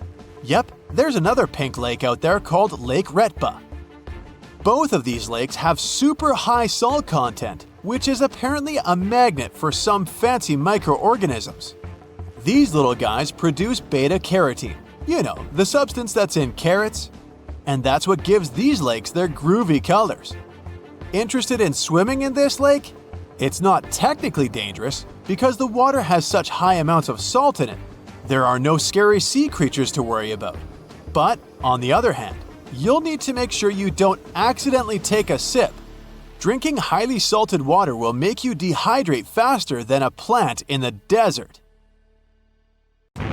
Yep, there's another pink lake out there called Lake Retba. Both of these lakes have super high salt content, which is apparently a magnet for some fancy microorganisms. These little guys produce beta-carotene, you know, the substance that's in carrots, and that's what gives these lakes their groovy colors. Interested in swimming in this lake? It's not technically dangerous because the water has such high amounts of salt in it. There are no scary sea creatures to worry about. But, on the other hand, you'll need to make sure you don't accidentally take a sip. Drinking highly salted water will make you dehydrate faster than a plant in the desert.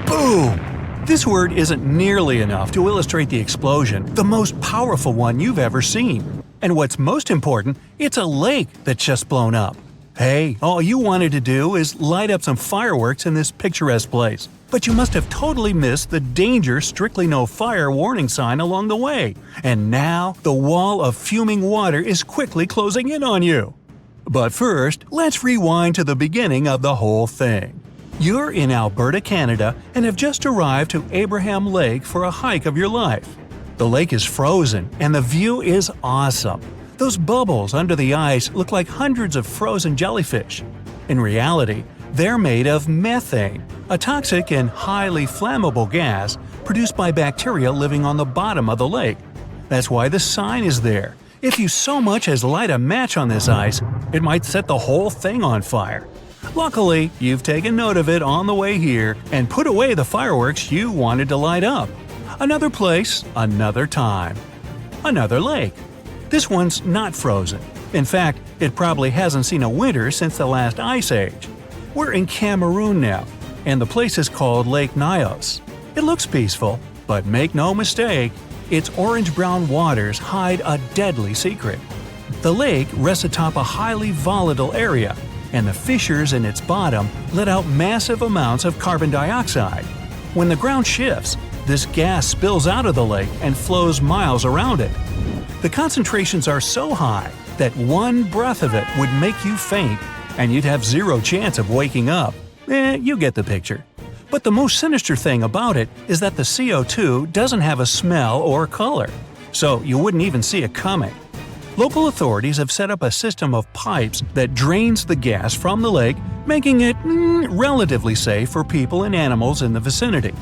Boom! This word isn't nearly enough to illustrate the explosion, the most powerful one you've ever seen. And what's most important, it's a lake that's just blown up. Hey, all you wanted to do is light up some fireworks in this picturesque place. But you must have totally missed the danger strictly no fire warning sign along the way. And now, the wall of fuming water is quickly closing in on you. But first, let's rewind to the beginning of the whole thing. You're in Alberta, Canada, and have just arrived to Abraham Lake for a hike of your life. The lake is frozen, and the view is awesome. Those bubbles under the ice look like hundreds of frozen jellyfish. In reality, they're made of methane, a toxic and highly flammable gas produced by bacteria living on the bottom of the lake. That's why the sign is there. If you so much as light a match on this ice, it might set the whole thing on fire. Luckily, you've taken note of it on the way here and put away the fireworks you wanted to light up. Another place, another time. Another lake. This one's not frozen. In fact, it probably hasn't seen a winter since the last ice age. We're in Cameroon now, and the place is called Lake Nyos. It looks peaceful, but make no mistake, its orange-brown waters hide a deadly secret. The lake rests atop a highly volatile area, and the fissures in its bottom let out massive amounts of carbon dioxide. When the ground shifts, this gas spills out of the lake and flows miles around it. The concentrations are so high that one breath of it would make you faint, and you'd have zero chance of waking up. You get the picture. But the most sinister thing about it is that the CO2 doesn't have a smell or color, so you wouldn't even see it coming. Local authorities have set up a system of pipes that drains the gas from the lake, making it relatively safe for people and animals in the vicinity.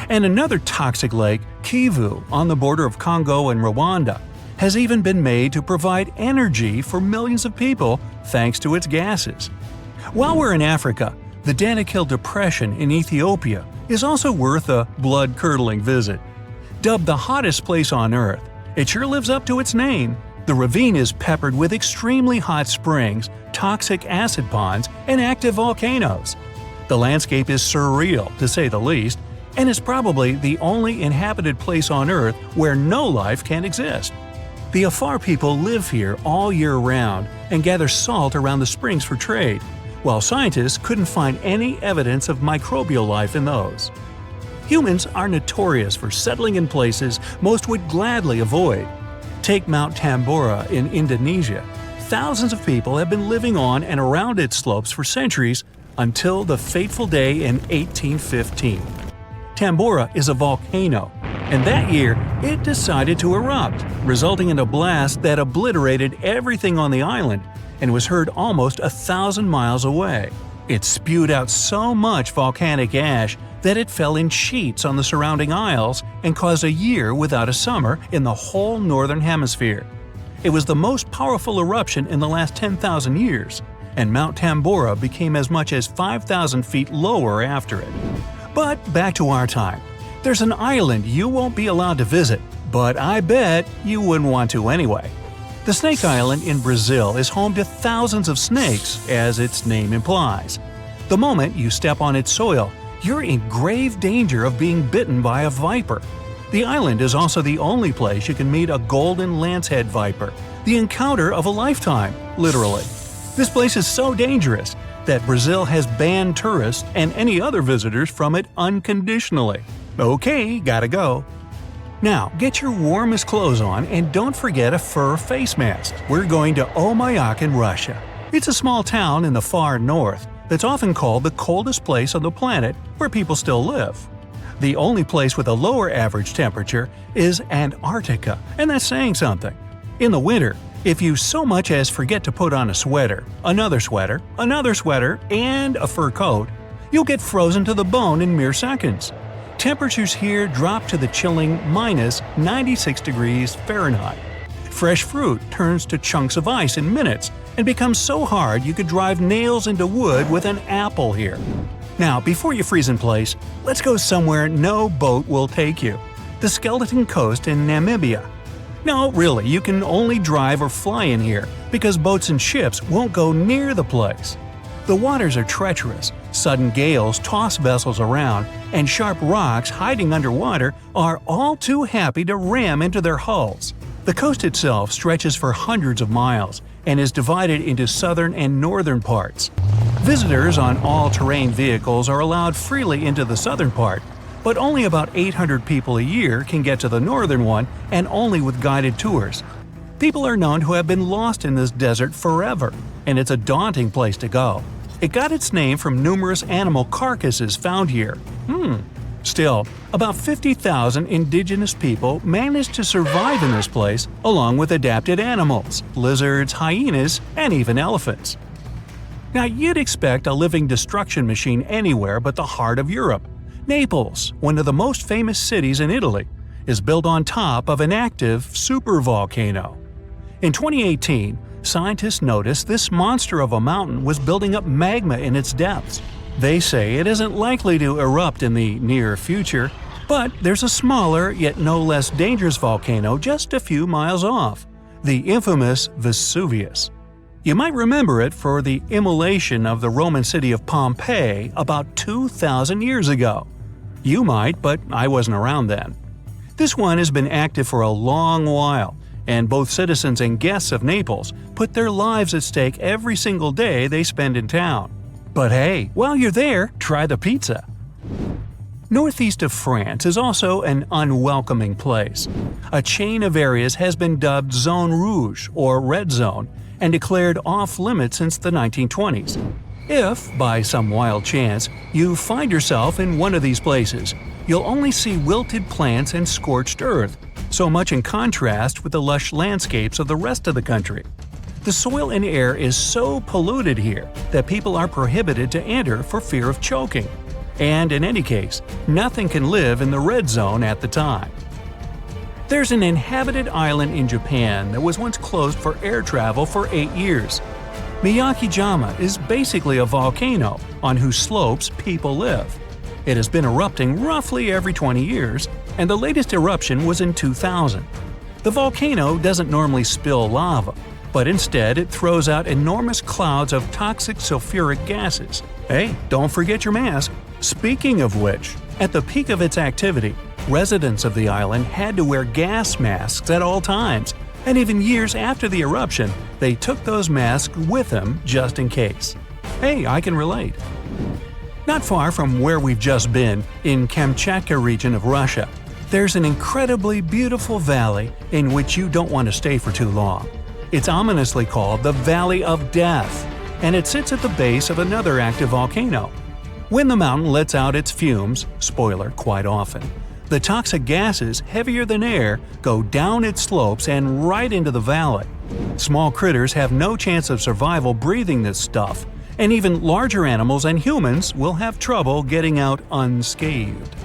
And another toxic lake, Kivu, on the border of Congo and Rwanda, has even been made to provide energy for millions of people thanks to its gases. While we're in Africa, the Danakil Depression in Ethiopia is also worth a blood-curdling visit. Dubbed the hottest place on Earth, it sure lives up to its name. The ravine is peppered with extremely hot springs, toxic acid ponds, and active volcanoes. The landscape is surreal, to say the least, and is probably the only inhabited place on Earth where no life can exist. The Afar people live here all year round and gather salt around the springs for trade, while scientists couldn't find any evidence of microbial life in those. Humans are notorious for settling in places most would gladly avoid. Take Mount Tambora in Indonesia. Thousands of people have been living on and around its slopes for centuries until the fateful day in 1815. Tambora is a volcano, and that year it decided to erupt, resulting in a blast that obliterated everything on the island and was heard almost 1,000 miles away. It spewed out so much volcanic ash that it fell in sheets on the surrounding isles and caused a year without a summer in the whole northern hemisphere. It was the most powerful eruption in the last 10,000 years, and Mount Tambora became as much as 5,000 feet lower after it. But back to our time. There's an island you won't be allowed to visit, but I bet you wouldn't want to anyway. The Snake Island in Brazil is home to thousands of snakes, as its name implies. The moment you step on its soil, you're in grave danger of being bitten by a viper. The island is also the only place you can meet a golden lancehead viper, the encounter of a lifetime, literally. This place is so dangerous that Brazil has banned tourists and any other visitors from it unconditionally. Okay, gotta go. Now, get your warmest clothes on and don't forget a fur face mask. We're going to Omayak in Russia. It's a small town in the far north that's often called the coldest place on the planet where people still live. The only place with a lower average temperature is Antarctica, and that's saying something. In the winter, If you so much as forget to put on a sweater, another sweater, and a fur coat, you'll get frozen to the bone in mere seconds. Temperatures here drop to the chilling minus 96 degrees Fahrenheit. Fresh fruit turns to chunks of ice in minutes and becomes so hard you could drive nails into wood with an apple here. Now, before you freeze in place, let's go somewhere no boat will take you. The Skeleton Coast in Namibia. No, really, you can only drive or fly in here because boats and ships won't go near the place. The waters are treacherous, sudden gales toss vessels around, and sharp rocks hiding underwater are all too happy to ram into their hulls. The coast itself stretches for hundreds of miles and is divided into southern and northern parts. Visitors on all-terrain vehicles are allowed freely into the southern part, but only about 800 people a year can get to the northern one, and only with guided tours. People are known to have been lost in this desert forever, and it's a daunting place to go. It got its name from numerous animal carcasses found here. Still, about 50,000 indigenous people managed to survive in this place, along with adapted animals, lizards, hyenas, and even elephants. Now, you'd expect a living destruction machine anywhere but the heart of Europe. Naples, one of the most famous cities in Italy, is built on top of an active supervolcano. In 2018, scientists noticed this monster of a mountain was building up magma in its depths. They say it isn't likely to erupt in the near future, but there's a smaller yet no less dangerous volcano just a few miles off, the infamous Vesuvius. You might remember it for the immolation of the Roman city of Pompeii about 2,000 years ago. You might, but I wasn't around then. This one has been active for a long while, and both citizens and guests of Naples put their lives at stake every single day they spend in town. But hey, while you're there, try the pizza. Northeast of France is also an unwelcoming place. A chain of areas has been dubbed Zone Rouge, or Red Zone, and declared off-limits since the 1920s. If, by some wild chance, you find yourself in one of these places, you'll only see wilted plants and scorched earth, so much in contrast with the lush landscapes of the rest of the country. The soil and air is so polluted here that people are prohibited to enter for fear of choking. And in any case, nothing can live in the red zone at the time. There's an inhabited island in Japan that was once closed for air travel for 8 years. Miyagi-jima is basically a volcano on whose slopes people live. It has been erupting roughly every 20 years, and the latest eruption was in 2000. The volcano doesn't normally spill lava, but instead it throws out enormous clouds of toxic sulfuric gases. Hey, don't forget your mask. Speaking of which, at the peak of its activity, residents of the island had to wear gas masks at all times, and even years after the eruption, they took those masks with them just in case. Hey, I can relate. Not far from where we've just been, in Kamchatka region of Russia, there's an incredibly beautiful valley in which you don't want to stay for too long. It's ominously called the Valley of Death, and it sits at the base of another active volcano. When the mountain lets out its fumes, spoiler, quite often, the toxic gases, heavier than air, go down its slopes and right into the valley. Small critters have no chance of survival breathing this stuff, and even larger animals and humans will have trouble getting out unscathed.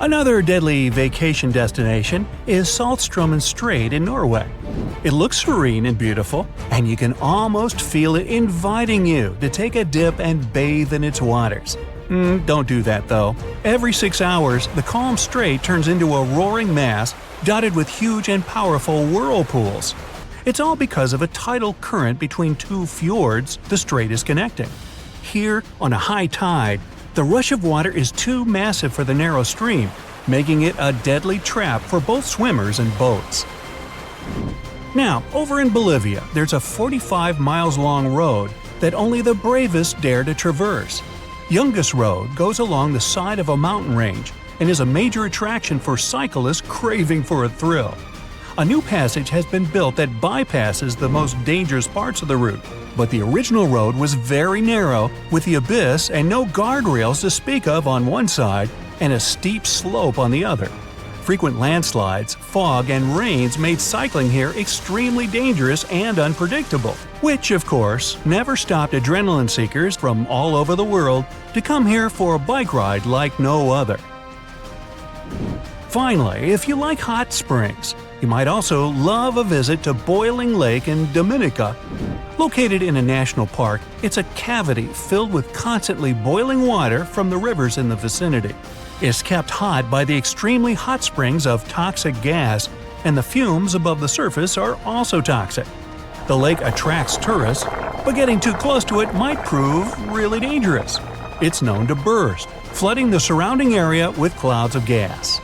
Another deadly vacation destination is Saltstraumen Strait in Norway. It looks serene and beautiful, and you can almost feel it inviting you to take a dip and bathe in its waters. Don't do that though. Every 6 hours, the calm strait turns into a roaring mass dotted with huge and powerful whirlpools. It's all because of a tidal current between two fjords the strait is connecting. Here, on a high tide, the rush of water is too massive for the narrow stream, making it a deadly trap for both swimmers and boats. Now, over in Bolivia, there's a 45 miles long road that only the bravest dare to traverse. Yungas Road goes along the side of a mountain range and is a major attraction for cyclists craving for a thrill. A new passage has been built that bypasses the most dangerous parts of the route, but the original road was very narrow, with the abyss and no guardrails to speak of on one side and a steep slope on the other. Frequent landslides, fog, and rains made cycling here extremely dangerous and unpredictable, which, of course, never stopped adrenaline seekers from all over the world to come here for a bike ride like no other. Finally, if you like hot springs, you might also love a visit to Boiling Lake in Dominica. Located in a national park, it's a cavity filled with constantly boiling water from the rivers in the vicinity. It's kept hot by the extremely hot springs of toxic gas, and the fumes above the surface are also toxic. The lake attracts tourists, but getting too close to it might prove really dangerous. It's known to burst, flooding the surrounding area with clouds of gas.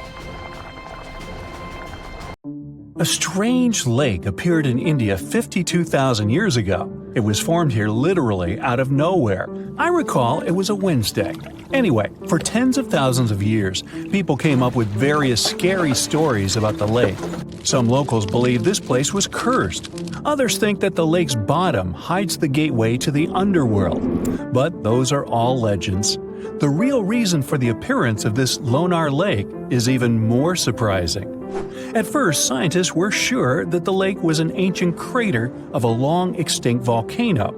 A strange lake appeared in India 52,000 years ago. It was formed here literally out of nowhere. I recall it was a Wednesday. Anyway, for tens of thousands of years, people came up with various scary stories about the lake. Some locals believe this place was cursed. Others think that the lake's bottom hides the gateway to the underworld. But those are all legends. The real reason for the appearance of this Lonar Lake is even more surprising. At first, scientists were sure that the lake was an ancient crater of a long-extinct volcano.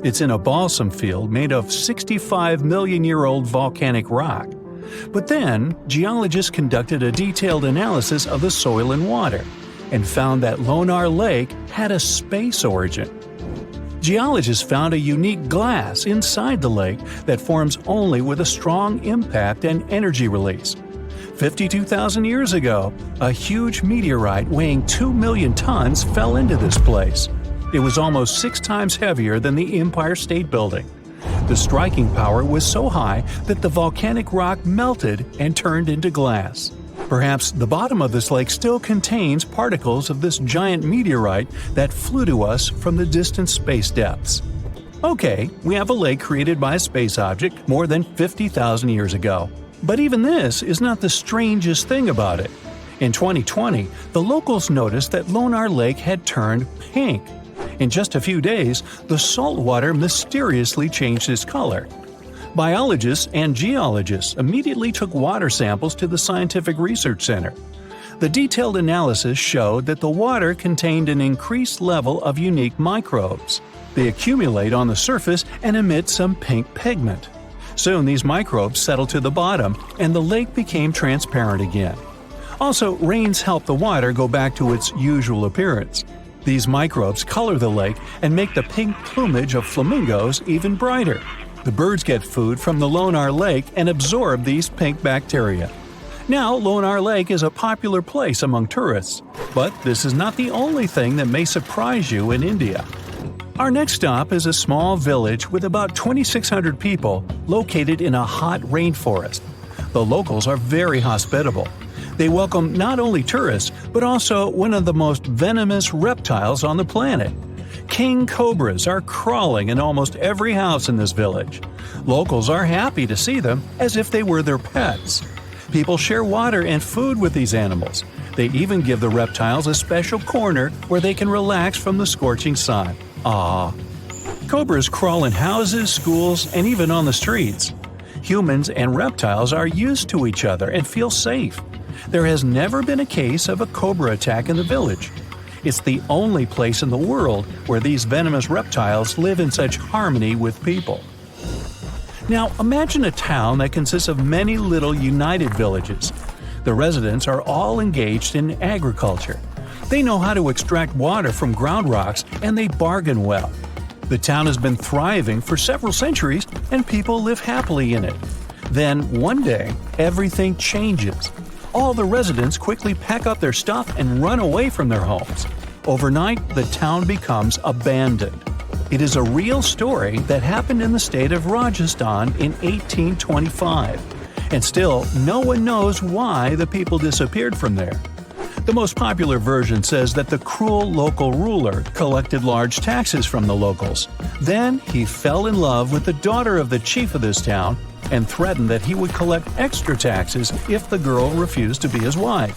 It's in a balsam field made of 65-million-year-old volcanic rock. But then, geologists conducted a detailed analysis of the soil and water and found that Lonar Lake had a space origin. Geologists found a unique glass inside the lake that forms only with a strong impact and energy release. 52,000 years ago, a huge meteorite weighing 2 million tons fell into this place. It was almost 6 times heavier than the Empire State Building. The striking power was so high that the volcanic rock melted and turned into glass. Perhaps the bottom of this lake still contains particles of this giant meteorite that flew to us from the distant space depths. Okay, we have a lake created by a space object more than 50,000 years ago. But even this is not the strangest thing about it. In 2020, the locals noticed that Lonar Lake had turned pink. In just a few days, the salt water mysteriously changed its color. Biologists and geologists immediately took water samples to the Scientific Research Center. The detailed analysis showed that the water contained an increased level of unique microbes. They accumulate on the surface and emit some pink pigment. Soon these microbes settled to the bottom, and the lake became transparent again. Also, rains help the water go back to its usual appearance. These microbes color the lake and make the pink plumage of flamingos even brighter. The birds get food from the Lonar Lake and absorb these pink bacteria. Now, Lonar Lake is a popular place among tourists, but this is not the only thing that may surprise you in India. Our next stop is a small village with about 2,600 people located in a hot rainforest. The locals are very hospitable. They welcome not only tourists, but also one of the most venomous reptiles on the planet. King cobras are crawling in almost every house in this village. Locals are happy to see them as if they were their pets. People share water and food with these animals. They even give the reptiles a special corner where they can relax from the scorching sun. Cobras crawl in houses, schools, and even on the streets. Humans and reptiles are used to each other and feel safe. There has never been a case of a cobra attack in the village. It's the only place in the world where these venomous reptiles live in such harmony with people. Now, imagine a town that consists of many little united villages. The residents are all engaged in agriculture. They know how to extract water from ground rocks, and they bargain well. The town has been thriving for several centuries, and people live happily in it. Then, one day, everything changes. All the residents quickly pack up their stuff and run away from their homes. Overnight, the town becomes abandoned. It is a real story that happened in the state of Rajasthan in 1825. And still, no one knows why the people disappeared from there. The most popular version says that the cruel local ruler collected large taxes from the locals. Then he fell in love with the daughter of the chief of this town and threatened that he would collect extra taxes if the girl refused to be his wife.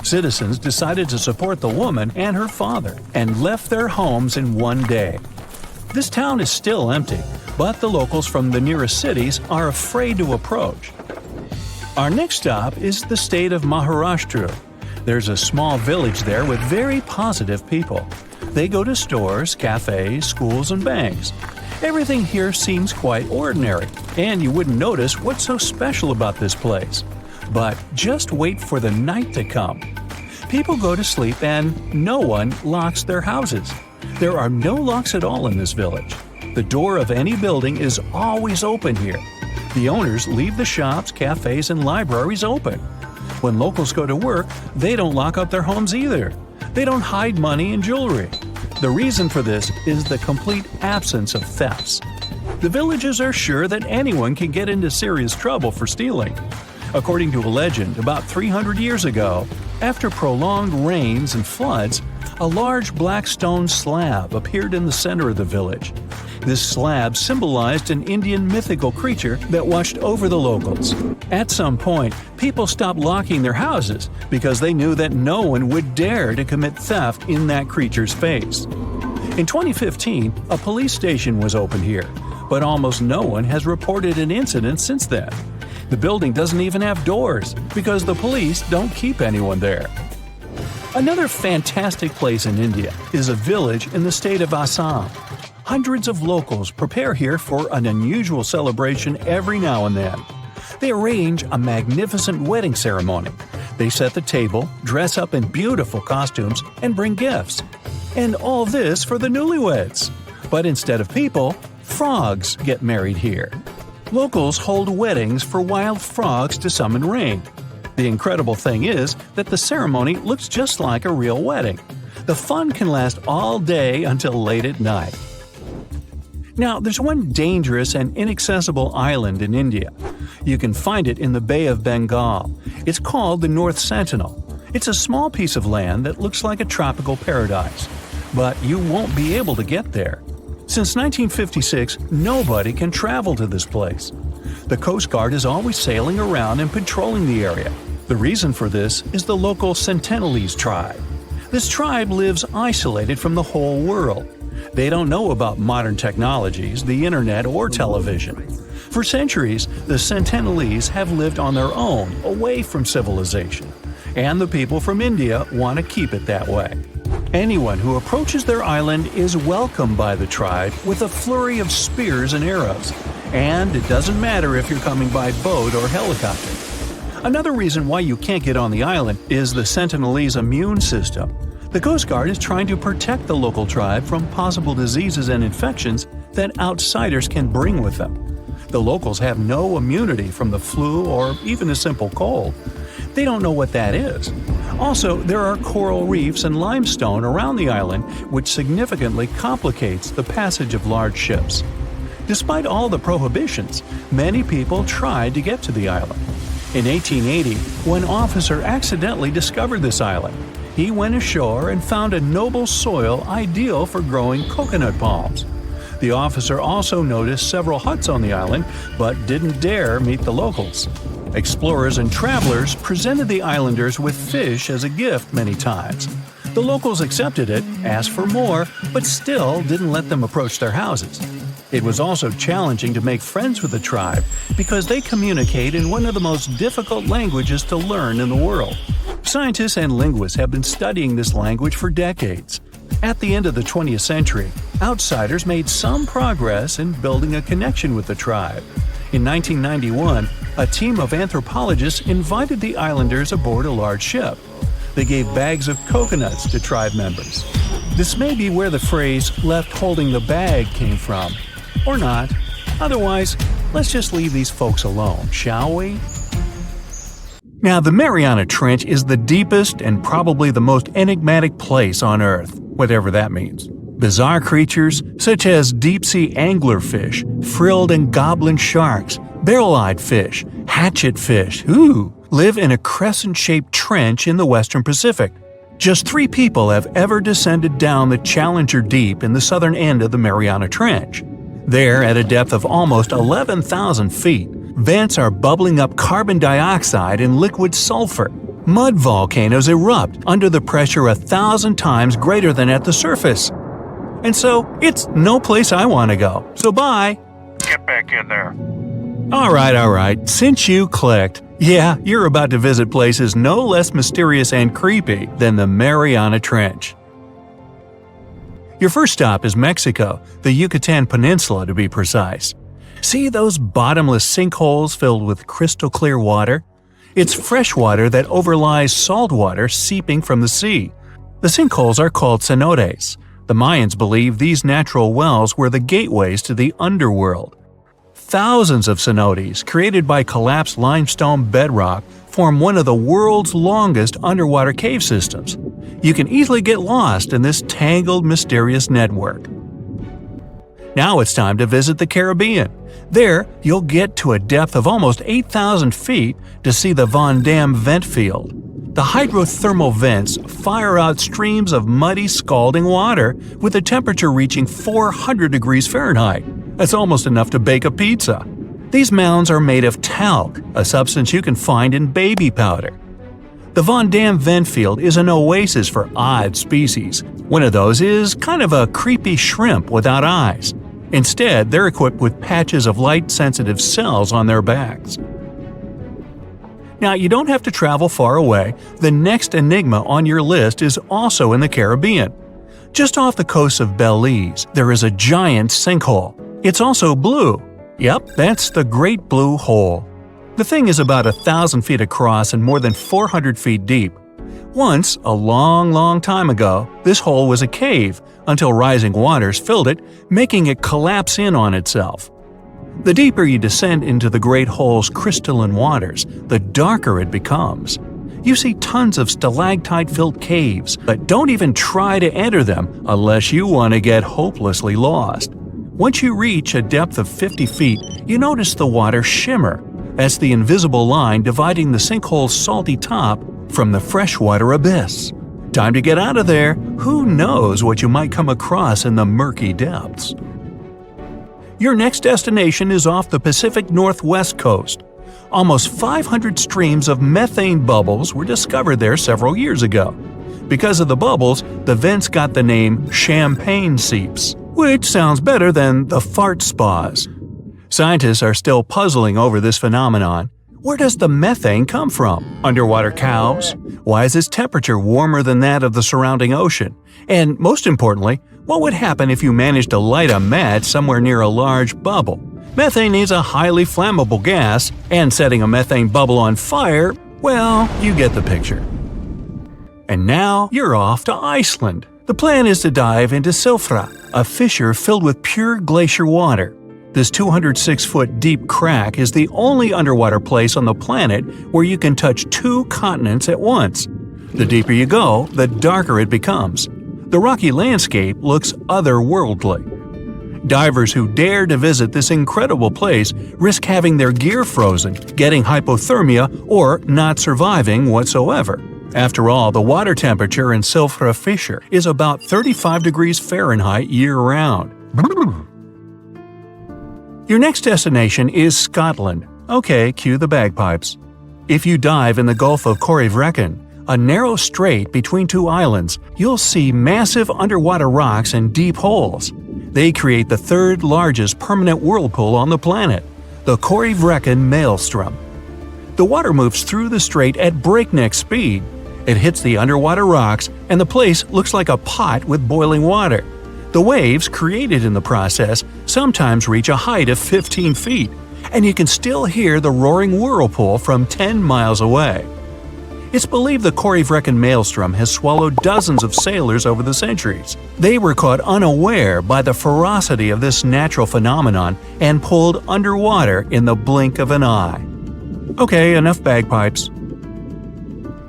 Citizens decided to support the woman and her father and left their homes in one day. This town is still empty, but the locals from the nearest cities are afraid to approach. Our next stop is the state of Maharashtra. There's a small village there with very positive people. They go to stores, cafes, schools, and banks. Everything here seems quite ordinary, and you wouldn't notice what's so special about this place. But just wait for the night to come. People go to sleep and no one locks their houses. There are no locks at all in this village. The door of any building is always open here. The owners leave the shops, cafes, and libraries open. When locals go to work, they don't lock up their homes either. They don't hide money and jewelry. The reason for this is the complete absence of thefts. The villagers are sure that anyone can get into serious trouble for stealing. According to a legend, about 300 years ago, after prolonged rains and floods, a large black stone slab appeared in the center of the village. This slab symbolized an Indian mythical creature that watched over the locals. At some point, people stopped locking their houses because they knew that no one would dare to commit theft in that creature's face. In 2015, a police station was opened here, but almost no one has reported an incident since then. The building doesn't even have doors because the police don't keep anyone there. Another fantastic place in India is a village in the state of Assam. Hundreds of locals prepare here for an unusual celebration every now and then. They arrange a magnificent wedding ceremony. They set the table, dress up in beautiful costumes, and bring gifts. And all this for the newlyweds. But instead of people, frogs get married here. Locals hold weddings for wild frogs to summon rain. The incredible thing is that the ceremony looks just like a real wedding. The fun can last all day until late at night. Now, there's one dangerous and inaccessible island in India. You can find it in the Bay of Bengal. It's called the North Sentinel. It's a small piece of land that looks like a tropical paradise. But you won't be able to get there. Since 1956, nobody can travel to this place. The Coast Guard is always sailing around and patrolling the area. The reason for this is the local Sentinelese tribe. This tribe lives isolated from the whole world. They don't know about modern technologies, the internet, or television. For centuries, the Sentinelese have lived on their own, away from civilization. And the people from India want to keep it that way. Anyone who approaches their island is welcomed by the tribe with a flurry of spears and arrows. And it doesn't matter if you're coming by boat or helicopter. Another reason why you can't get on the island is the Sentinelese immune system. The Coast Guard is trying to protect the local tribe from possible diseases and infections that outsiders can bring with them. The locals have no immunity from the flu or even a simple cold. They don't know what that is. Also, there are coral reefs and limestone around the island, which significantly complicates the passage of large ships. Despite all the prohibitions, many people tried to get to the island. In 1880, one officer accidentally discovered this island. He went ashore and found a noble soil ideal for growing coconut palms. The officer also noticed several huts on the island, but didn't dare meet the locals. Explorers and travelers presented the islanders with fish as a gift many times. The locals accepted it, asked for more, but still didn't let them approach their houses. It was also challenging to make friends with the tribe because they communicate in one of the most difficult languages to learn in the world. Scientists and linguists have been studying this language for decades. At the end of the 20th century, outsiders made some progress in building a connection with the tribe. In 1991, a team of anthropologists invited the islanders aboard a large ship. They gave bags of coconuts to tribe members. This may be where the phrase "left holding the bag" came from. Or not. Otherwise, let's just leave these folks alone, shall we? Now, the Mariana Trench is the deepest and probably the most enigmatic place on Earth, whatever that means. Bizarre creatures, such as deep-sea anglerfish, frilled and goblin sharks, barrel-eyed fish, hatchet fish, live in a crescent-shaped trench in the western Pacific. Just 3 people have ever descended down the Challenger Deep in the southern end of the Mariana Trench. There, at a depth of almost 11,000 feet, vents are bubbling up carbon dioxide and liquid sulfur. Mud volcanoes erupt under the pressure 1,000 times greater than at the surface. And so, it's no place I want to go. So bye! Get back in there. Alright, since you clicked, Yeah, you're about to visit places no less mysterious and creepy than the Mariana Trench. Your first stop is Mexico, the Yucatan Peninsula to be precise. See those bottomless sinkholes filled with crystal clear water? It's fresh water that overlies salt water seeping from the sea. The sinkholes are called cenotes. The Mayans believe these natural wells were the gateways to the underworld. Thousands of cenotes, created by collapsed limestone bedrock, form one of the world's longest underwater cave systems. You can easily get lost in this tangled, mysterious network. Now it's time to visit the Caribbean. There, you'll get to a depth of almost 8,000 feet to see the Van Dam vent field. The hydrothermal vents fire out streams of muddy, scalding water, with the temperature reaching 400 degrees Fahrenheit. That's almost enough to bake a pizza. These mounds are made of talc, a substance you can find in baby powder. The Van Dam vent field is an oasis for odd species. One of those is kind of a creepy shrimp without eyes. Instead, they're equipped with patches of light-sensitive cells on their backs. Now, you don't have to travel far away. The next enigma on your list is also in the Caribbean. Just off the coast of Belize, there is a giant sinkhole. It's also blue. Yep, that's the Great Blue Hole. The thing is about 1,000 feet across and more than 400 feet deep. Once, a long time ago, this hole was a cave until rising waters filled it, making it collapse in on itself. The deeper you descend into the Great Hole's crystalline waters, the darker it becomes. You see tons of stalactite-filled caves, but don't even try to enter them unless you want to get hopelessly lost. Once you reach a depth of 50 feet, you notice the water shimmer. That's the invisible line dividing the sinkhole's salty top from the freshwater abyss. Time to get out of there. Who knows what you might come across in the murky depths? Your next destination is off the Pacific Northwest coast. Almost 500 streams of methane bubbles were discovered there several years ago. Because of the bubbles, the vents got the name champagne seeps, which sounds better than the fart spas. Scientists are still puzzling over this phenomenon. Where does the methane come from? Underwater cows? Why is its temperature warmer than that of the surrounding ocean? And most importantly, what would happen if you managed to light a match somewhere near a large bubble? Methane is a highly flammable gas, and setting a methane bubble on fire, well, you get the picture. And now you're off to Iceland. The plan is to dive into Silfra, a fissure filled with pure glacier water. This 206-foot deep crack is the only underwater place on the planet where you can touch two continents at once. The deeper you go, the darker it becomes. The rocky landscape looks otherworldly. Divers who dare to visit this incredible place risk having their gear frozen, getting hypothermia, or not surviving whatsoever. After all, the water temperature in Silfra Fissure is about 35 degrees Fahrenheit year-round. Your next destination is Scotland. Okay, cue the bagpipes. If you dive in the Gulf of Corryvreckan, a narrow strait between two islands, you'll see massive underwater rocks and deep holes. They create the third largest permanent whirlpool on the planet, the Corryvreckan Maelstrom. The water moves through the strait at breakneck speed. It hits the underwater rocks, and the place looks like a pot with boiling water. The waves, created in the process, sometimes reach a height of 15 feet, and you can still hear the roaring whirlpool from 10 miles away. It's believed the Corryvreckan Maelstrom has swallowed dozens of sailors over the centuries. They were caught unaware by the ferocity of this natural phenomenon and pulled underwater in the blink of an eye. Okay, enough bagpipes.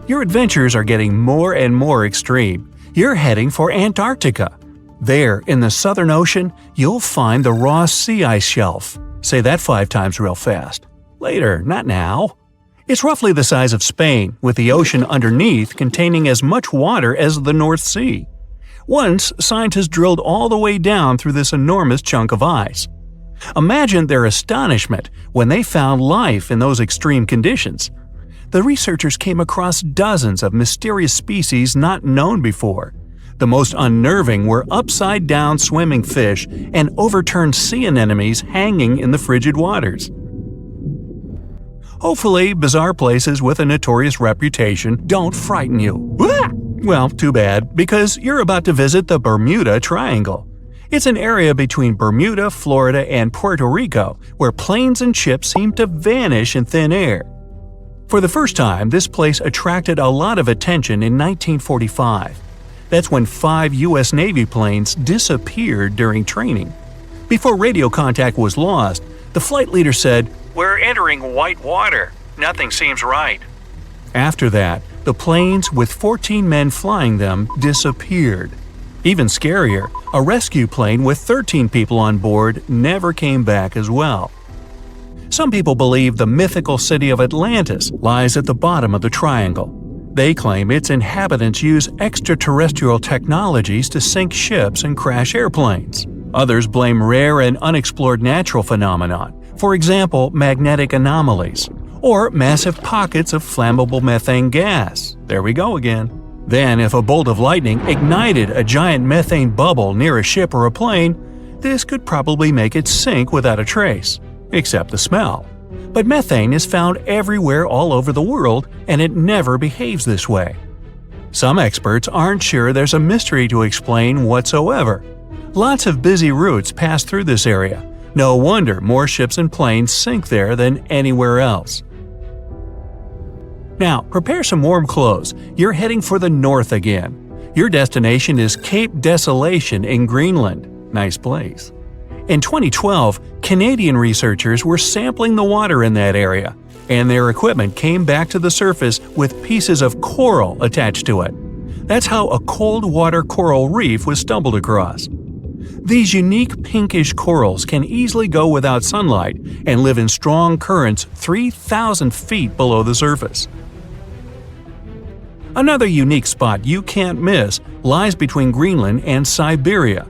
Your adventures are getting more and more extreme. You're heading for Antarctica. There, in the Southern Ocean, you'll find the Ross Sea Ice Shelf. Say that 5 times real fast. Later, not now. It's roughly the size of Spain, with the ocean underneath containing as much water as the North Sea. Once, scientists drilled all the way down through this enormous chunk of ice. Imagine their astonishment when they found life in those extreme conditions. The researchers came across dozens of mysterious species not known before. The most unnerving were upside-down swimming fish and overturned sea anemones hanging in the frigid waters. Hopefully, bizarre places with a notorious reputation don't frighten you. Well, too bad, because you're about to visit the Bermuda Triangle. It's an area between Bermuda, Florida, and Puerto Rico where planes and ships seem to vanish in thin air. For the first time, this place attracted a lot of attention in 1945. That's when 5 U.S. Navy planes disappeared during training. Before radio contact was lost, the flight leader said, "We're entering white water. Nothing seems right." After that, the planes with 14 men flying them disappeared. Even scarier, a rescue plane with 13 people on board never came back as well. Some people believe the mythical city of Atlantis lies at the bottom of the triangle. They claim its inhabitants use extraterrestrial technologies to sink ships and crash airplanes. Others blame rare and unexplored natural phenomenon, for example, magnetic anomalies, or massive pockets of flammable methane gas. There we go again. Then, if a bolt of lightning ignited a giant methane bubble near a ship or a plane, this could probably make it sink without a trace, except the smell. But methane is found everywhere all over the world, and it never behaves this way. Some experts aren't sure there's a mystery to explain whatsoever. Lots of busy routes pass through this area. No wonder more ships and planes sink there than anywhere else. Now, prepare some warm clothes. You're heading for the north again. Your destination is Cape Desolation in Greenland. Nice place. In 2012, Canadian researchers were sampling the water in that area, and their equipment came back to the surface with pieces of coral attached to it. That's how a cold water coral reef was stumbled across. These unique pinkish corals can easily go without sunlight and live in strong currents 3,000 feet below the surface. Another unique spot you can't miss lies between Greenland and Siberia.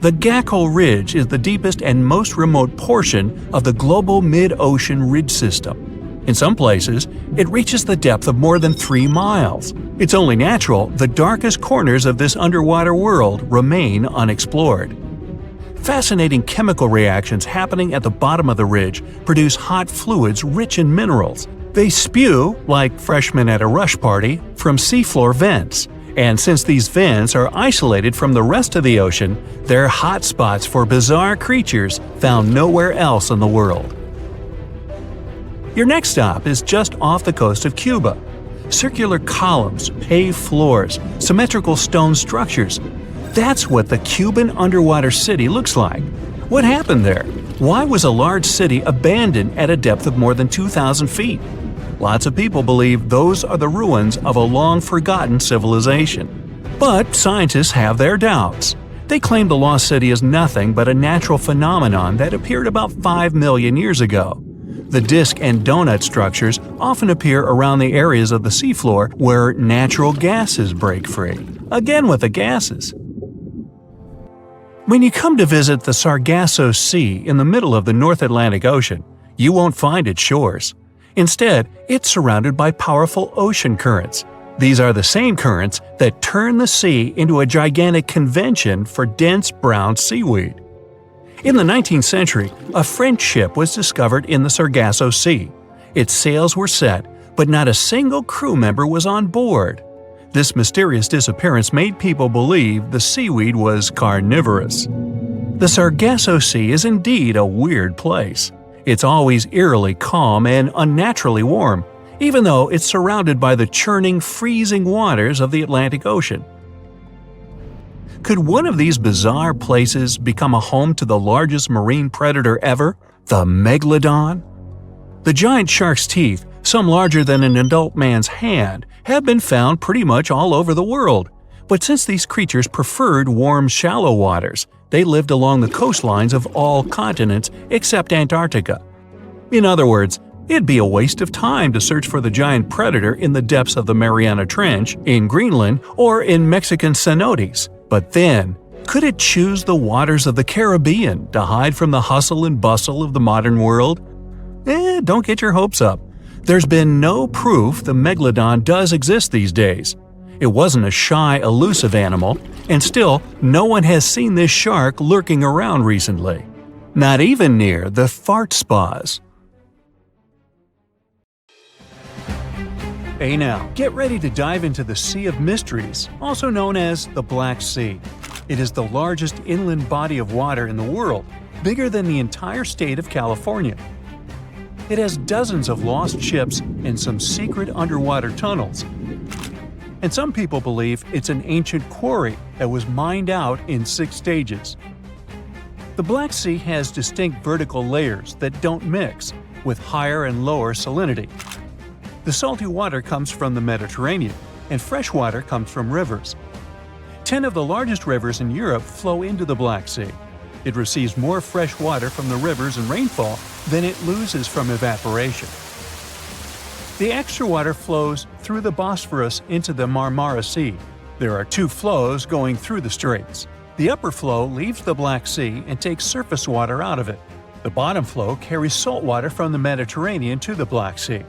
The Baikal Ridge is the deepest and most remote portion of the global mid-ocean ridge system. In some places, it reaches the depth of more than 3 miles. It's only natural the darkest corners of this underwater world remain unexplored. Fascinating chemical reactions happening at the bottom of the ridge produce hot fluids rich in minerals. They spew, like freshmen at a rush party, from seafloor vents. And since these vents are isolated from the rest of the ocean, they're hot spots for bizarre creatures found nowhere else in the world. Your next stop is just off the coast of Cuba. Circular columns, paved floors, symmetrical stone structures. That's what the Cuban underwater city looks like. What happened there? Why was a large city abandoned at a depth of more than 2,000 feet? Lots of people believe those are the ruins of a long-forgotten civilization. But scientists have their doubts. They claim the lost city is nothing but a natural phenomenon that appeared about 5 million years ago. The disc and donut structures often appear around the areas of the seafloor where natural gases break free. Again with the gases. When you come to visit the Sargasso Sea in the middle of the North Atlantic Ocean, you won't find its shores. Instead, it's surrounded by powerful ocean currents. These are the same currents that turn the sea into a gigantic convention for dense brown seaweed. In the 19th century, a French ship was discovered in the Sargasso Sea. Its sails were set, but not a single crew member was on board. This mysterious disappearance made people believe the seaweed was carnivorous. The Sargasso Sea is indeed a weird place. It's always eerily calm and unnaturally warm, even though it's surrounded by the churning, freezing waters of the Atlantic Ocean. Could one of these bizarre places become a home to the largest marine predator ever, the megalodon? The giant shark's teeth, some larger than an adult man's hand, have been found pretty much all over the world. But since these creatures preferred warm, shallow waters, they lived along the coastlines of all continents except Antarctica. In other words, it'd be a waste of time to search for the giant predator in the depths of the Mariana Trench, in Greenland, or in Mexican cenotes. But then, could it choose the waters of the Caribbean to hide from the hustle and bustle of the modern world? Don't get your hopes up. There's been no proof the megalodon does exist these days. It wasn't a shy, elusive animal, and still, no one has seen this shark lurking around recently. Not even near the fart spas. Hey now, get ready to dive into the Sea of Mysteries, also known as the Black Sea. It is the largest inland body of water in the world, bigger than the entire state of California. It has dozens of lost ships and some secret underwater tunnels. And some people believe it's an ancient quarry that was mined out in 6 stages. The Black Sea has distinct vertical layers that don't mix, with higher and lower salinity. The salty water comes from the Mediterranean, and fresh water comes from rivers. 10 of the largest rivers in Europe flow into the Black Sea. It receives more fresh water from the rivers and rainfall than it loses from evaporation. The extra water flows through the Bosphorus into the Marmara Sea. There are 2 flows going through the straits. The upper flow leaves the Black Sea and takes surface water out of it. The bottom flow carries salt water from the Mediterranean to the Black Sea.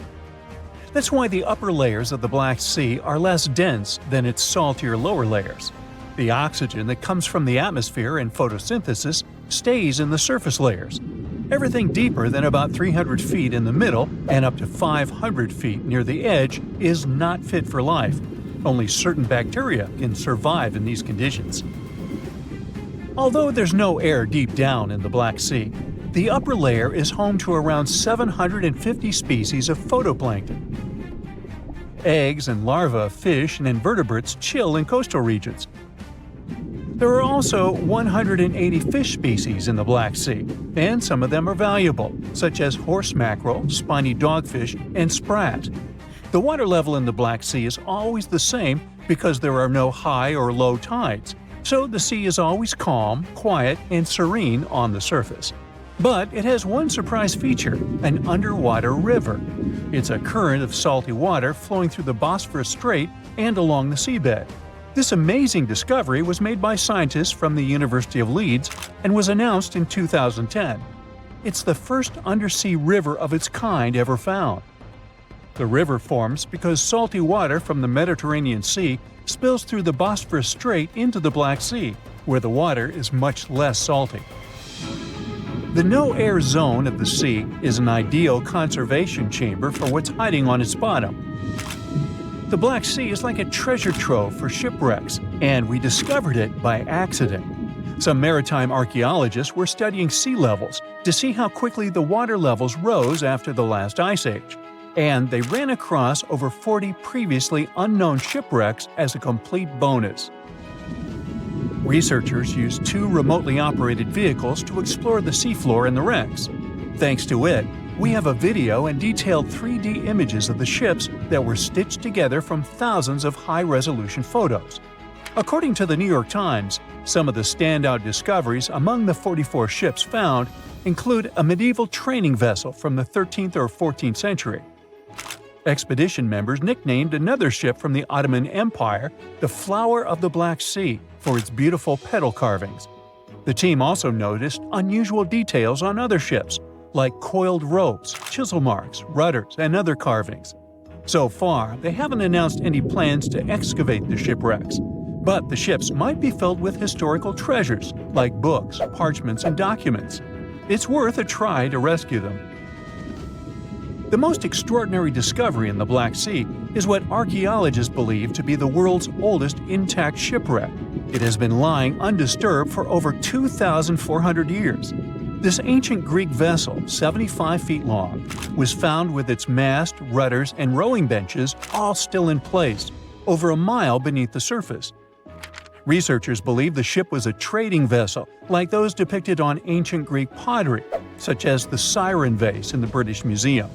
That's why the upper layers of the Black Sea are less dense than its saltier lower layers. The oxygen that comes from the atmosphere and photosynthesis stays in the surface layers. Everything deeper than about 300 feet in the middle and up to 500 feet near the edge is not fit for life. Only certain bacteria can survive in these conditions. Although there's no air deep down in the Black Sea, the upper layer is home to around 750 species of phytoplankton. Eggs and larvae of fish and invertebrates chill in coastal regions. There are also 180 fish species in the Black Sea, and some of them are valuable, such as horse mackerel, spiny dogfish, and sprat. The water level in the Black Sea is always the same because there are no high or low tides, so the sea is always calm, quiet, and serene on the surface. But it has one surprise feature, an underwater river. It's a current of salty water flowing through the Bosphorus Strait and along the seabed. This amazing discovery was made by scientists from the University of Leeds and was announced in 2010. It's the first undersea river of its kind ever found. The river forms because salty water from the Mediterranean Sea spills through the Bosphorus Strait into the Black Sea, where the water is much less salty. The no-air zone of the sea is an ideal conservation chamber for what's hiding on its bottom. The Black Sea is like a treasure trove for shipwrecks, and we discovered it by accident. Some maritime archaeologists were studying sea levels to see how quickly the water levels rose after the last ice age, and they ran across over 40 previously unknown shipwrecks as a complete bonus. Researchers used 2 remotely operated vehicles to explore the seafloor and the wrecks. Thanks to it, we have a video and detailed 3D images of the ships that were stitched together from thousands of high-resolution photos. According to the New York Times, some of the standout discoveries among the 44 ships found include a medieval training vessel from the 13th or 14th century. Expedition members nicknamed another ship from the Ottoman Empire the Flower of the Black Sea for its beautiful petal carvings. The team also noticed unusual details on other ships, like coiled ropes, chisel marks, rudders, and other carvings. So far, they haven't announced any plans to excavate the shipwrecks, but the ships might be filled with historical treasures like books, parchments, and documents. It's worth a try to rescue them. The most extraordinary discovery in the Black Sea is what archaeologists believe to be the world's oldest intact shipwreck. It has been lying undisturbed for over 2,400 years. This ancient Greek vessel, 75 feet long, was found with its mast, rudders, and rowing benches all still in place, over a mile beneath the surface. Researchers believe the ship was a trading vessel, like those depicted on ancient Greek pottery, such as the Siren vase in the British Museum.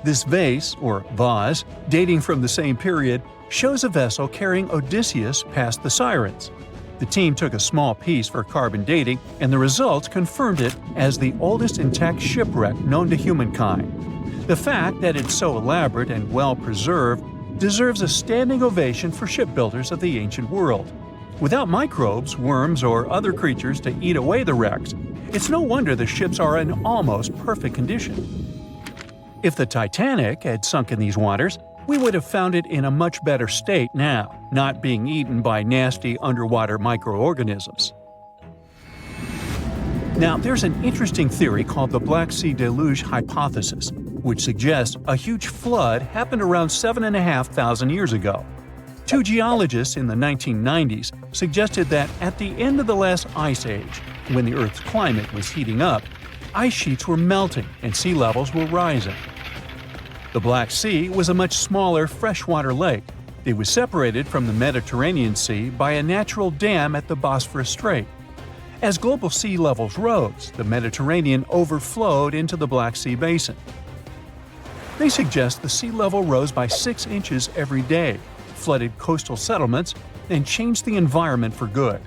This vase, or vase, dating from the same period, shows a vessel carrying Odysseus past the Sirens. The team took a small piece for carbon dating, and the results confirmed it as the oldest intact shipwreck known to humankind. The fact that it's so elaborate and well-preserved deserves a standing ovation for shipbuilders of the ancient world. Without microbes, worms, or other creatures to eat away the wrecks, it's no wonder the ships are in almost perfect condition. If the Titanic had sunk in these waters, we would have found it in a much better state now, not being eaten by nasty underwater microorganisms. Now, there's an interesting theory called the Black Sea Deluge hypothesis. which suggests a huge flood happened around 7,500 years ago. Two geologists in the 1990s suggested that at the end of the last ice age, when the Earth's climate was heating up, ice sheets were melting and sea levels were rising. The Black Sea was a much smaller freshwater lake. It was separated from the Mediterranean Sea by a natural dam at the Bosphorus Strait. As global sea levels rose, the Mediterranean overflowed into the Black Sea basin. They suggest the sea level rose by 6 inches every day, flooded coastal settlements, and changed the environment for good.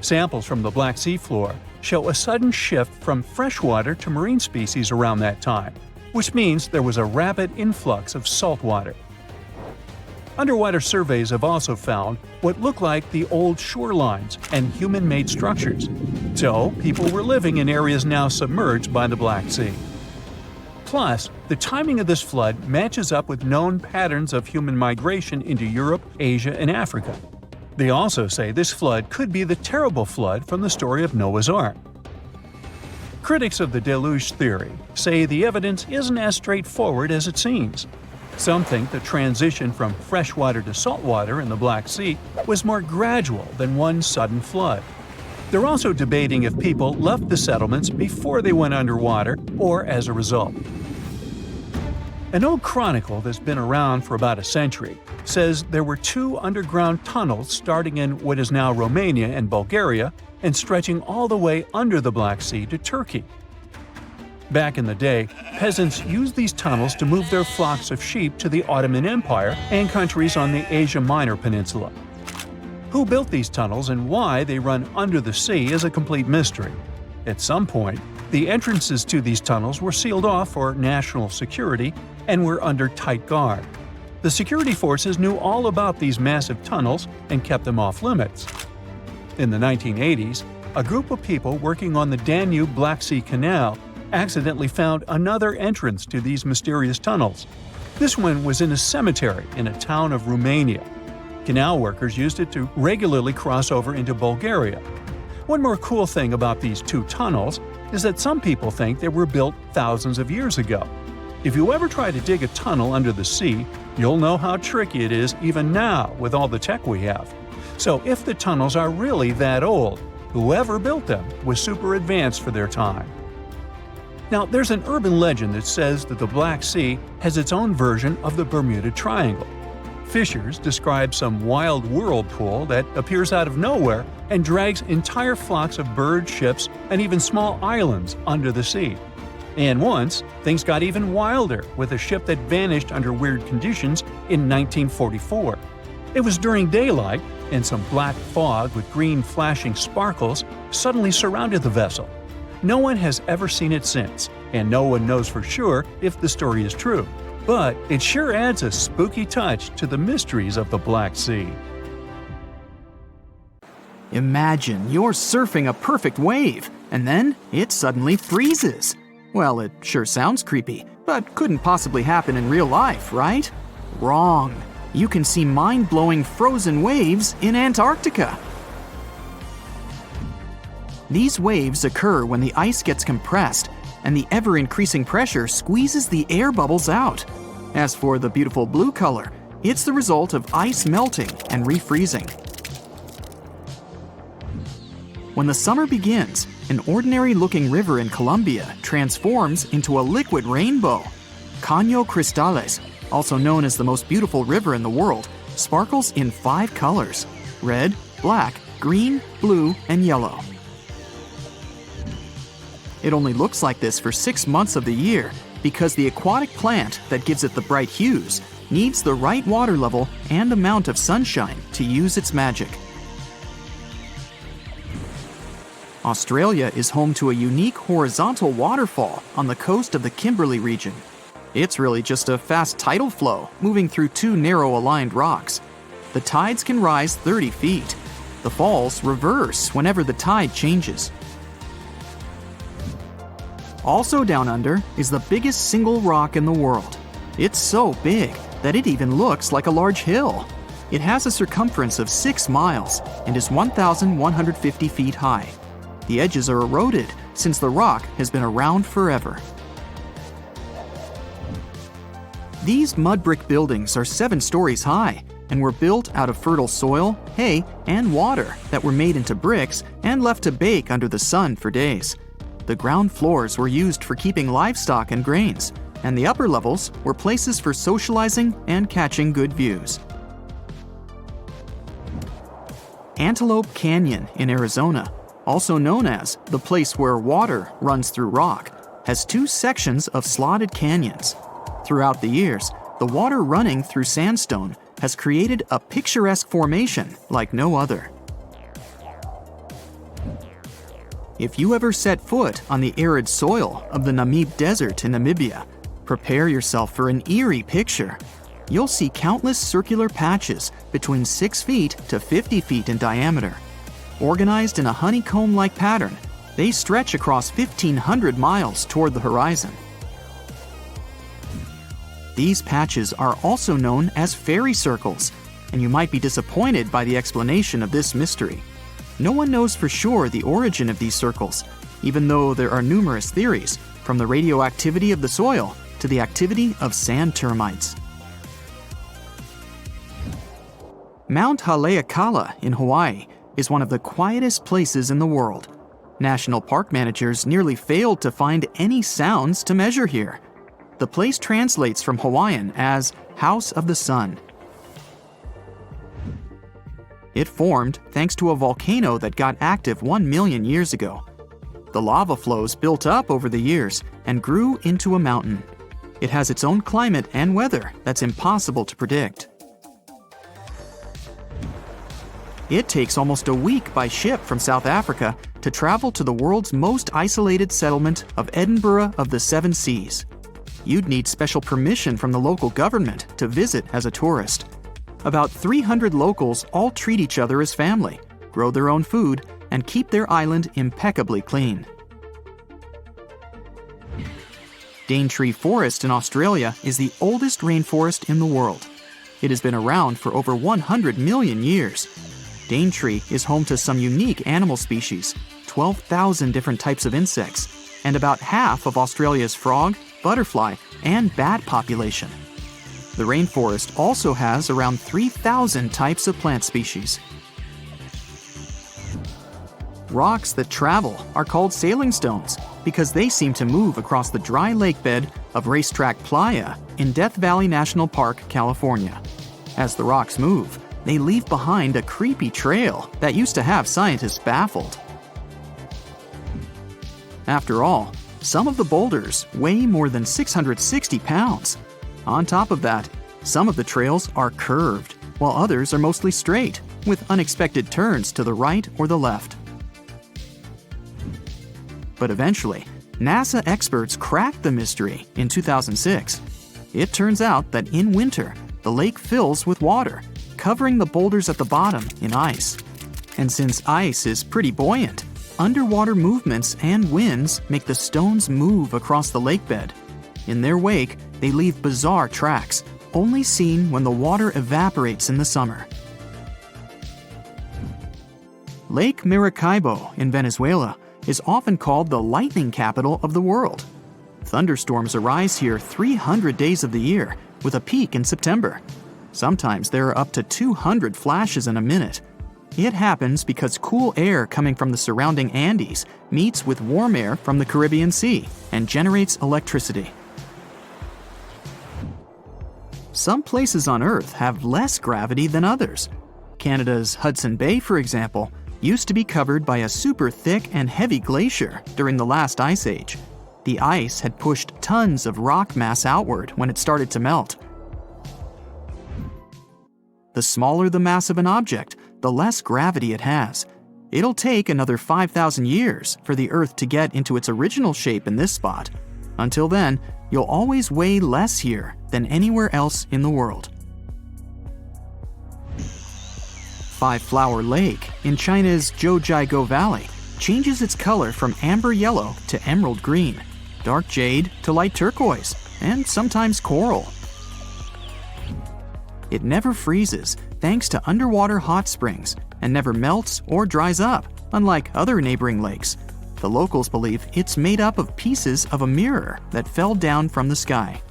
Samples from the Black Sea floor show a sudden shift from freshwater to marine species around that time, which means there was a rapid influx of salt water. Underwater surveys have also found what look like the old shorelines and human-made structures. So, people were living in areas now submerged by the Black Sea. Plus, the timing of this flood matches up with known patterns of human migration into Europe, Asia, and Africa. They also say this flood could be the terrible flood from the story of Noah's Ark. Critics of the deluge theory say the evidence isn't as straightforward as it seems. Some think the transition from freshwater to saltwater in the Black Sea was more gradual than one sudden flood. They're also debating if people left the settlements before they went underwater or as a result. An old chronicle that's been around for about a century says there were 2 underground tunnels starting in what is now Romania and Bulgaria and stretching all the way under the Black Sea to Turkey. Back in the day, peasants used these tunnels to move their flocks of sheep to the Ottoman Empire and countries on the Asia Minor Peninsula. Who built these tunnels and why they run under the sea is a complete mystery. At some point, the entrances to these tunnels were sealed off for national security and were under tight guard. The security forces knew all about these massive tunnels and kept them off limits. In the 1980s, a group of people working on the Danube-Black Sea Canal accidentally found another entrance to these mysterious tunnels. This one was in a cemetery in a town of Romania. Canal workers used it to regularly cross over into Bulgaria. One more cool thing about these 2 tunnels is that some people think they were built thousands of years ago. If you ever try to dig a tunnel under the sea, you'll know how tricky it is even now with all the tech we have. So if the tunnels are really that old, whoever built them was super advanced for their time. Now, there's an urban legend that says that the Black Sea has its own version of the Bermuda Triangle. Fishers describe some wild whirlpool that appears out of nowhere and drags entire flocks of birds, ships, and even small islands under the sea. And once, things got even wilder with a ship that vanished under weird conditions in 1944. It was during daylight, and some black fog with green flashing sparkles suddenly surrounded the vessel. No one has ever seen it since, and no one knows for sure if the story is true. But it sure adds a spooky touch to the mysteries of the Black Sea. Imagine you're surfing a perfect wave, and then it suddenly freezes. Well, it sure sounds creepy, but couldn't possibly happen in real life, right? Wrong. You can see mind-blowing frozen waves in Antarctica. These waves occur when the ice gets compressed and the ever-increasing pressure squeezes the air bubbles out. As for the beautiful blue color, it's the result of ice melting and refreezing. When the summer begins, an ordinary-looking river in Colombia transforms into a liquid rainbow. Caño Cristales, also known as the most beautiful river in the world, sparkles in 5 colors: red, black, green, blue, and yellow. It only looks like this for 6 months of the year because the aquatic plant that gives it the bright hues needs the right water level and amount of sunshine to use its magic. Australia is home to a unique horizontal waterfall on the coast of the Kimberley region. It's really just a fast tidal flow moving through 2 narrow-aligned rocks. The tides can rise 30 feet. The falls reverse whenever the tide changes. Also down under is the biggest single rock in the world. It's so big that it even looks like a large hill. It has a circumference of 6 miles and is 1,150 feet high. The edges are eroded since the rock has been around forever. These mud brick buildings are 7 stories high and were built out of fertile soil, hay, and water that were made into bricks and left to bake under the sun for days. The ground floors were used for keeping livestock and grains, and the upper levels were places for socializing and catching good views. Antelope Canyon in Arizona, also known as the place where water runs through rock, has 2 sections of slotted canyons. Throughout the years, the water running through sandstone has created a picturesque formation like no other. If you ever set foot on the arid soil of the Namib Desert in Namibia, prepare yourself for an eerie picture. You'll see countless circular patches between 6 feet to 50 feet in diameter. Organized in a honeycomb-like pattern, they stretch across 1,500 miles toward the horizon. These patches are also known as fairy circles, and you might be disappointed by the explanation of this mystery. No one knows for sure the origin of these circles, even though there are numerous theories, from the radioactivity of the soil to the activity of sand termites. Mount Haleakala in Hawaii is one of the quietest places in the world. National park managers nearly failed to find any sounds to measure here. The place translates from Hawaiian as House of the Sun. It formed thanks to a volcano that got active 1 million years ago. The lava flows built up over the years and grew into a mountain. It has its own climate and weather that's impossible to predict. It takes almost a week by ship from South Africa to travel to the world's most isolated settlement of Edinburgh of the Seven Seas. You'd need special permission from the local government to visit as a tourist. About 300 locals all treat each other as family, grow their own food, and keep their island impeccably clean. Daintree Forest in Australia is the oldest rainforest in the world. It has been around for over 100 million years. Daintree is home to some unique animal species, 12,000 different types of insects, and about half of Australia's frog, butterfly, and bat population. The rainforest also has around 3,000 types of plant species. Rocks that travel are called sailing stones because they seem to move across the dry lake bed of Racetrack Playa in Death Valley National Park, California. As the rocks move, they leave behind a creepy trail that used to have scientists baffled. After all, some of the boulders weigh more than 660 pounds. On top of that, some of the trails are curved, while others are mostly straight, with unexpected turns to the right or the left. But eventually, NASA experts cracked the mystery in 2006. It turns out that in winter, the lake fills with water, covering the boulders at the bottom in ice. And since ice is pretty buoyant, underwater movements and winds make the stones move across the lake bed. In their wake, they leave bizarre tracks, only seen when the water evaporates in the summer. Lake Maracaibo in Venezuela is often called the lightning capital of the world. Thunderstorms arise here 300 days of the year, with a peak in September. Sometimes there are up to 200 flashes in a minute. It happens because cool air coming from the surrounding Andes meets with warm air from the Caribbean Sea and generates electricity. Some places on Earth have less gravity than others. Canada's Hudson Bay, for example, used to be covered by a super thick and heavy glacier during the last ice age. The ice had pushed tons of rock mass outward when it started to melt. The smaller the mass of an object, the less gravity it has. It'll take another 5,000 years for the Earth to get into its original shape in this spot. Until then, you'll always weigh less here than anywhere else in the world. Five Flower Lake in China's Zhoujiago Valley changes its color from amber yellow to emerald green, dark jade to light turquoise, and sometimes coral. It never freezes thanks to underwater hot springs and never melts or dries up, unlike other neighboring lakes. The locals believe it's made up of pieces of a mirror that fell down from the sky.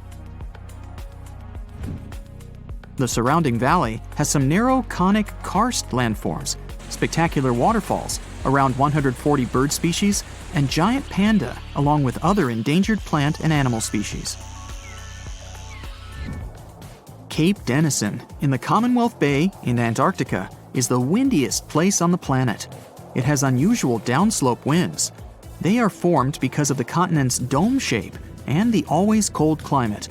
The surrounding valley has some narrow conic karst landforms, spectacular waterfalls, around 140 bird species, and giant panda, along with other endangered plant and animal species. Cape Denison in the Commonwealth Bay in Antarctica is the windiest place on the planet. It has unusual downslope winds. They are formed because of the continent's dome shape and the always cold climate.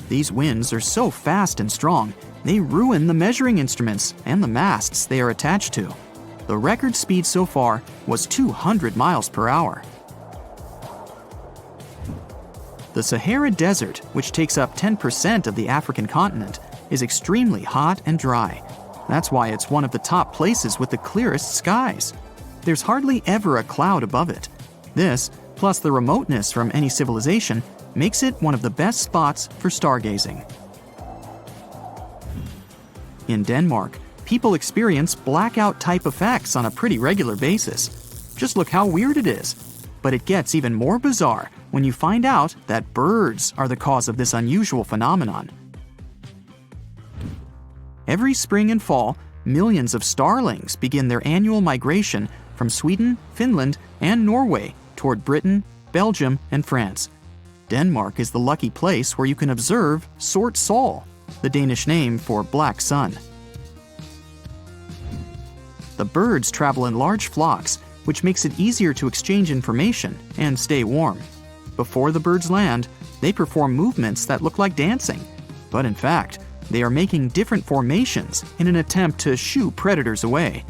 These winds are so fast and strong, they ruin the measuring instruments and the masts they are attached to. The record speed so far was 200 miles per hour. The Sahara Desert, which takes up 10% of the African continent, is extremely hot and dry. That's why it's one of the top places with the clearest skies. There's hardly ever a cloud above it. This, plus the remoteness from any civilization, makes it one of the best spots for stargazing. In Denmark, people experience blackout-type effects on a pretty regular basis. Just look how weird it is. But it gets even more bizarre when you find out that birds are the cause of this unusual phenomenon. Every spring and fall, millions of starlings begin their annual migration from Sweden, Finland, and Norway toward Britain, Belgium, and France. Denmark is the lucky place where you can observe sort sol, the Danish name for black sun. The birds travel in large flocks, which makes it easier to exchange information and stay warm. Before the birds land, they perform movements that look like dancing, but in fact, they are making different formations in an attempt to shoo predators away.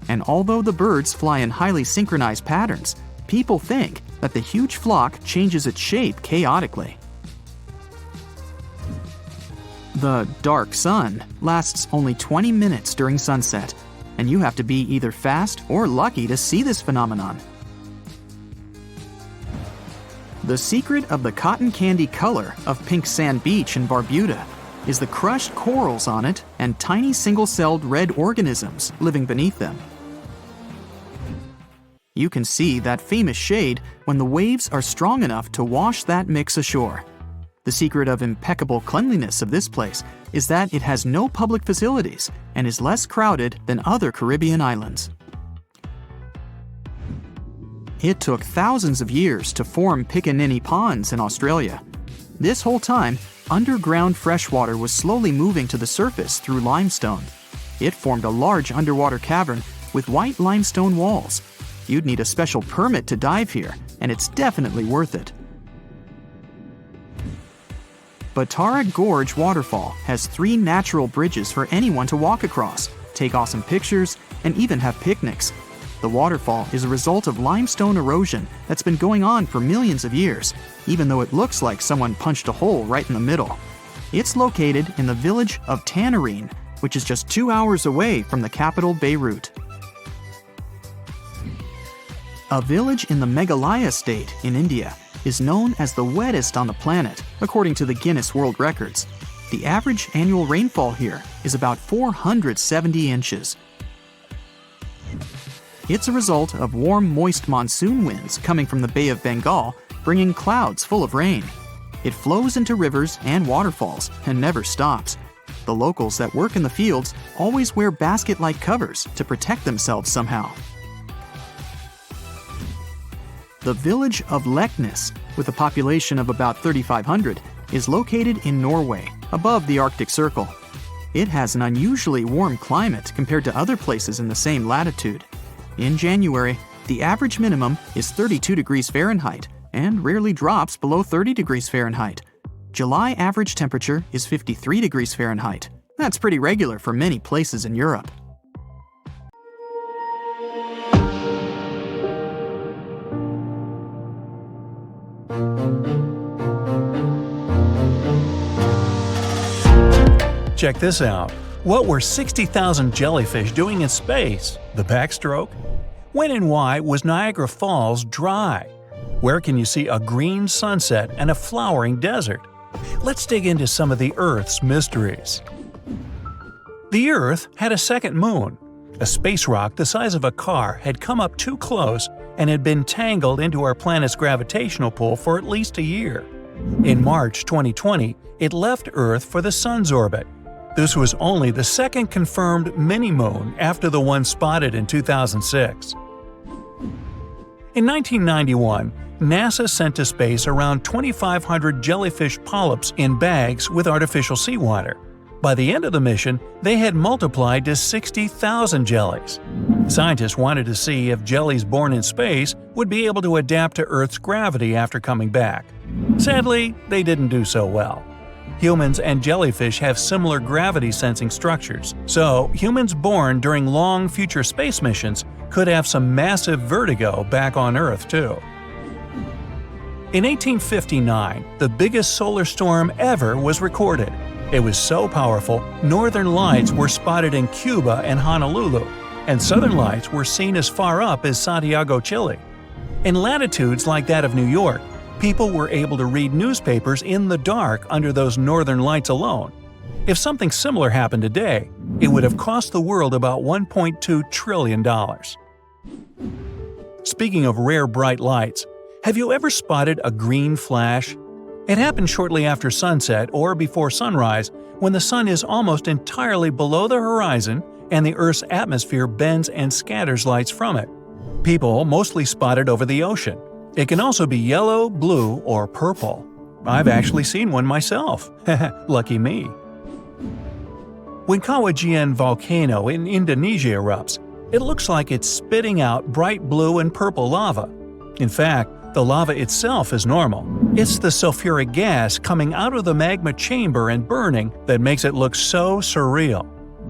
And although the birds fly in highly synchronized patterns, people think that the huge flock changes its shape chaotically. The dark sun lasts only 20 minutes during sunset, and you have to be either fast or lucky to see this phenomenon. The secret of the cotton candy color of Pink Sand Beach in Barbuda is the crushed corals on it and tiny single-celled red organisms living beneath them. You can see that famous shade when the waves are strong enough to wash that mix ashore. The secret of impeccable cleanliness of this place is that it has no public facilities and is less crowded than other Caribbean islands. It took thousands of years to form Piccaninny Ponds in Australia. This whole time, underground freshwater was slowly moving to the surface through limestone. It formed a large underwater cavern with white limestone walls. You'd need a special permit to dive here, and it's definitely worth it. Batara Gorge Waterfall has 3 natural bridges for anyone to walk across, take awesome pictures, and even have picnics. The waterfall is a result of limestone erosion that's been going on for millions of years, even though it looks like someone punched a hole right in the middle. It's located in the village of Tanarine, which is just 2 hours away from the capital Beirut. A village in the Meghalaya state in India is known as the wettest on the planet, according to the Guinness World Records. The average annual rainfall here is about 470 inches. It's a result of warm, moist monsoon winds coming from the Bay of Bengal, bringing clouds full of rain. It flows into rivers and waterfalls and never stops. The locals that work in the fields always wear basket-like covers to protect themselves somehow. The village of Leknes, with a population of about 3,500, is located in Norway, above the Arctic Circle. It has an unusually warm climate compared to other places in the same latitude. In January, the average minimum is 32 degrees Fahrenheit and rarely drops below 30 degrees Fahrenheit. July average temperature is 53 degrees Fahrenheit. That's pretty regular for many places in Europe. Check this out. What were 60,000 jellyfish doing in space? The backstroke? When and why was Niagara Falls dry? Where can you see a green sunset and a flowering desert? Let's dig into some of the Earth's mysteries. The Earth had a second moon. A space rock the size of a car had come up too close and had been tangled into our planet's gravitational pull for at least a year. In March 2020, it left Earth for the Sun's orbit. This was only the second confirmed mini-moon after the one spotted in 2006. In 1991, NASA sent to space around 2,500 jellyfish polyps in bags with artificial seawater. By the end of the mission, they had multiplied to 60,000 jellies. Scientists wanted to see if jellies born in space would be able to adapt to Earth's gravity after coming back. Sadly, they didn't do so well. Humans and jellyfish have similar gravity-sensing structures, so humans born during long future space missions could have some massive vertigo back on Earth too. In 1859, the biggest solar storm ever was recorded. It was so powerful, northern lights were spotted in Cuba and Honolulu, and southern lights were seen as far up as Santiago, Chile. In latitudes like that of New York, people were able to read newspapers in the dark under those northern lights alone. If something similar happened today, it would have cost the world about $1.2 trillion. Speaking of rare bright lights, have you ever spotted a green flash? It happens shortly after sunset or before sunrise when the sun is almost entirely below the horizon and the Earth's atmosphere bends and scatters lights from it. People mostly spot it over the ocean. It can also be yellow, blue, or purple. I've actually seen one myself. Lucky me. When Kawajian volcano in Indonesia erupts, it looks like it's spitting out bright blue and purple lava. In fact, the lava itself is normal. It's the sulfuric gas coming out of the magma chamber and burning that makes it look so surreal.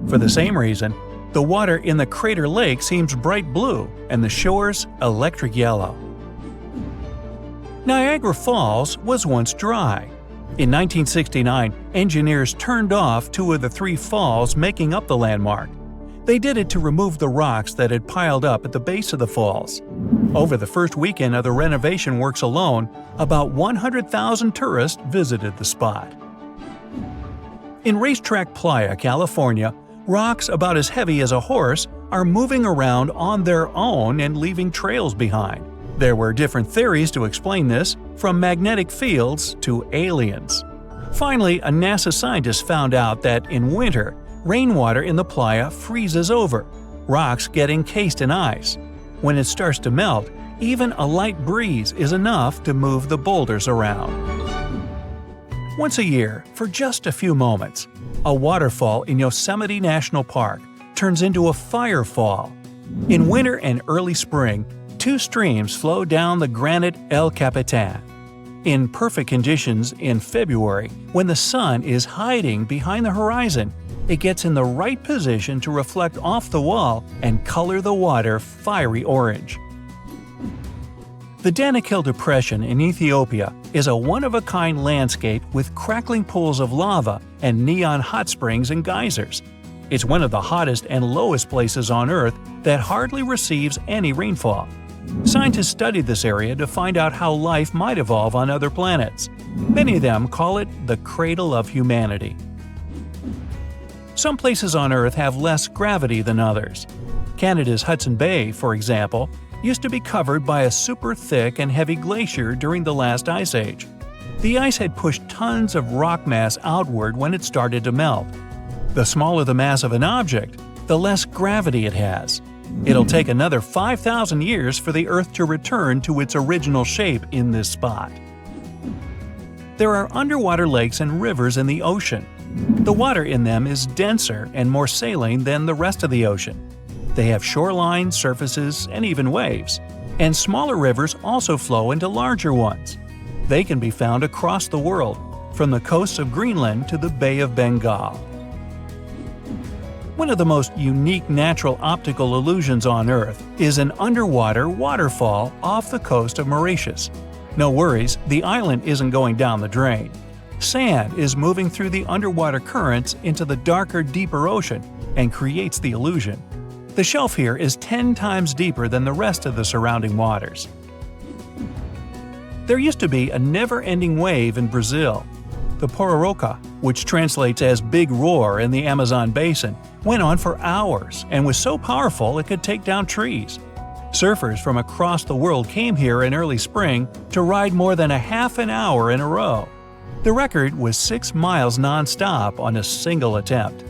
For the same reason, the water in the crater lake seems bright blue and the shores electric yellow. Niagara Falls was once dry. In 1969, engineers turned off 2 of the 3 falls making up the landmark. They did it to remove the rocks that had piled up at the base of the falls. Over the first weekend of the renovation works alone, about 100,000 tourists visited the spot. In Racetrack Playa, California, rocks about as heavy as a horse are moving around on their own and leaving trails behind. There were different theories to explain this, from magnetic fields to aliens. Finally, a NASA scientist found out that in winter, rainwater in the playa freezes over. Rocks get encased in ice. When it starts to melt, even a light breeze is enough to move the boulders around. Once a year, for just a few moments, a waterfall in Yosemite National Park turns into a firefall. In winter and early spring, 2 streams flow down the granite El Capitan. In perfect conditions in February, when the sun is hiding behind the horizon, it gets in the right position to reflect off the wall and color the water fiery orange. The Danakil Depression in Ethiopia is a one-of-a-kind landscape with crackling pools of lava and neon hot springs and geysers. It's one of the hottest and lowest places on Earth that hardly receives any rainfall. Scientists studied this area to find out how life might evolve on other planets. Many of them call it the cradle of humanity. Some places on Earth have less gravity than others. Canada's Hudson Bay, for example, used to be covered by a super thick and heavy glacier during the last ice age. The ice had pushed tons of rock mass outward when it started to melt. The smaller the mass of an object, the less gravity it has. It'll take another 5,000 years for the Earth to return to its original shape in this spot. There are underwater lakes and rivers in the ocean. The water in them is denser and more saline than the rest of the ocean. They have shoreline, surfaces, and even waves. And smaller rivers also flow into larger ones. They can be found across the world, from the coasts of Greenland to the Bay of Bengal. One of the most unique natural optical illusions on Earth is an underwater waterfall off the coast of Mauritius. No worries, the island isn't going down the drain. Sand is moving through the underwater currents into the darker, deeper ocean and creates the illusion. The shelf here is 10 times deeper than the rest of the surrounding waters. There used to be a never-ending wave in Brazil. The Pororoca, which translates as Big Roar in the Amazon basin, went on for hours and was so powerful it could take down trees. Surfers from across the world came here in early spring to ride more than a half an hour in a row. The record was 6 miles non-stop on a single attempt.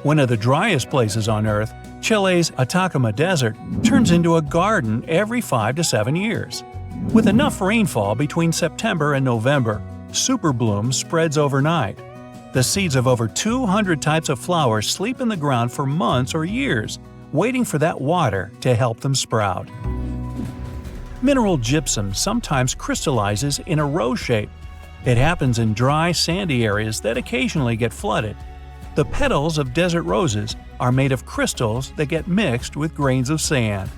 One of the driest places on Earth, Chile's Atacama Desert, turns into a garden every 5 to 7 years. With enough rainfall between September and November, superbloom spreads overnight. The seeds of over 200 types of flowers sleep in the ground for months or years, waiting for that water to help them sprout. Mineral gypsum sometimes crystallizes in a rose shape. It happens in dry, sandy areas that occasionally get flooded. The petals of desert roses are made of crystals that get mixed with grains of sand.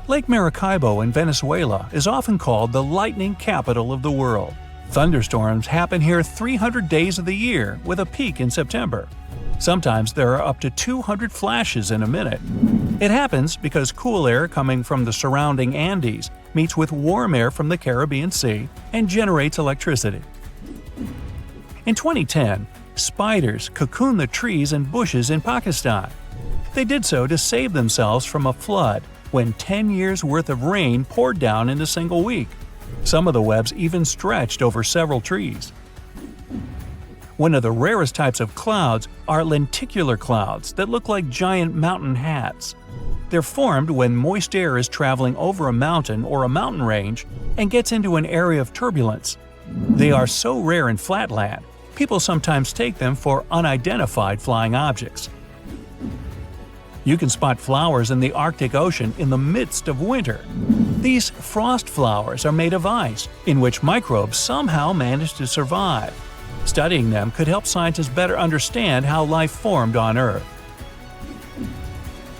Lake Maracaibo in Venezuela is often called the lightning capital of the world. Thunderstorms happen here 300 days of the year, with a peak in September. Sometimes there are up to 200 flashes in a minute. It happens because cool air coming from the surrounding Andes meets with warm air from the Caribbean Sea and generates electricity. In 2010, spiders cocooned the trees and bushes in Pakistan. They did so to save themselves from a flood when 10 years' worth of rain poured down in a single week. Some of the webs even stretched over several trees. One of the rarest types of clouds are lenticular clouds that look like giant mountain hats. They're formed when moist air is traveling over a mountain or a mountain range and gets into an area of turbulence. They are so rare in flatland, people sometimes take them for unidentified flying objects. You can spot flowers in the Arctic Ocean in the midst of winter. These frost flowers are made of ice, in which microbes somehow manage to survive. Studying them could help scientists better understand how life formed on Earth.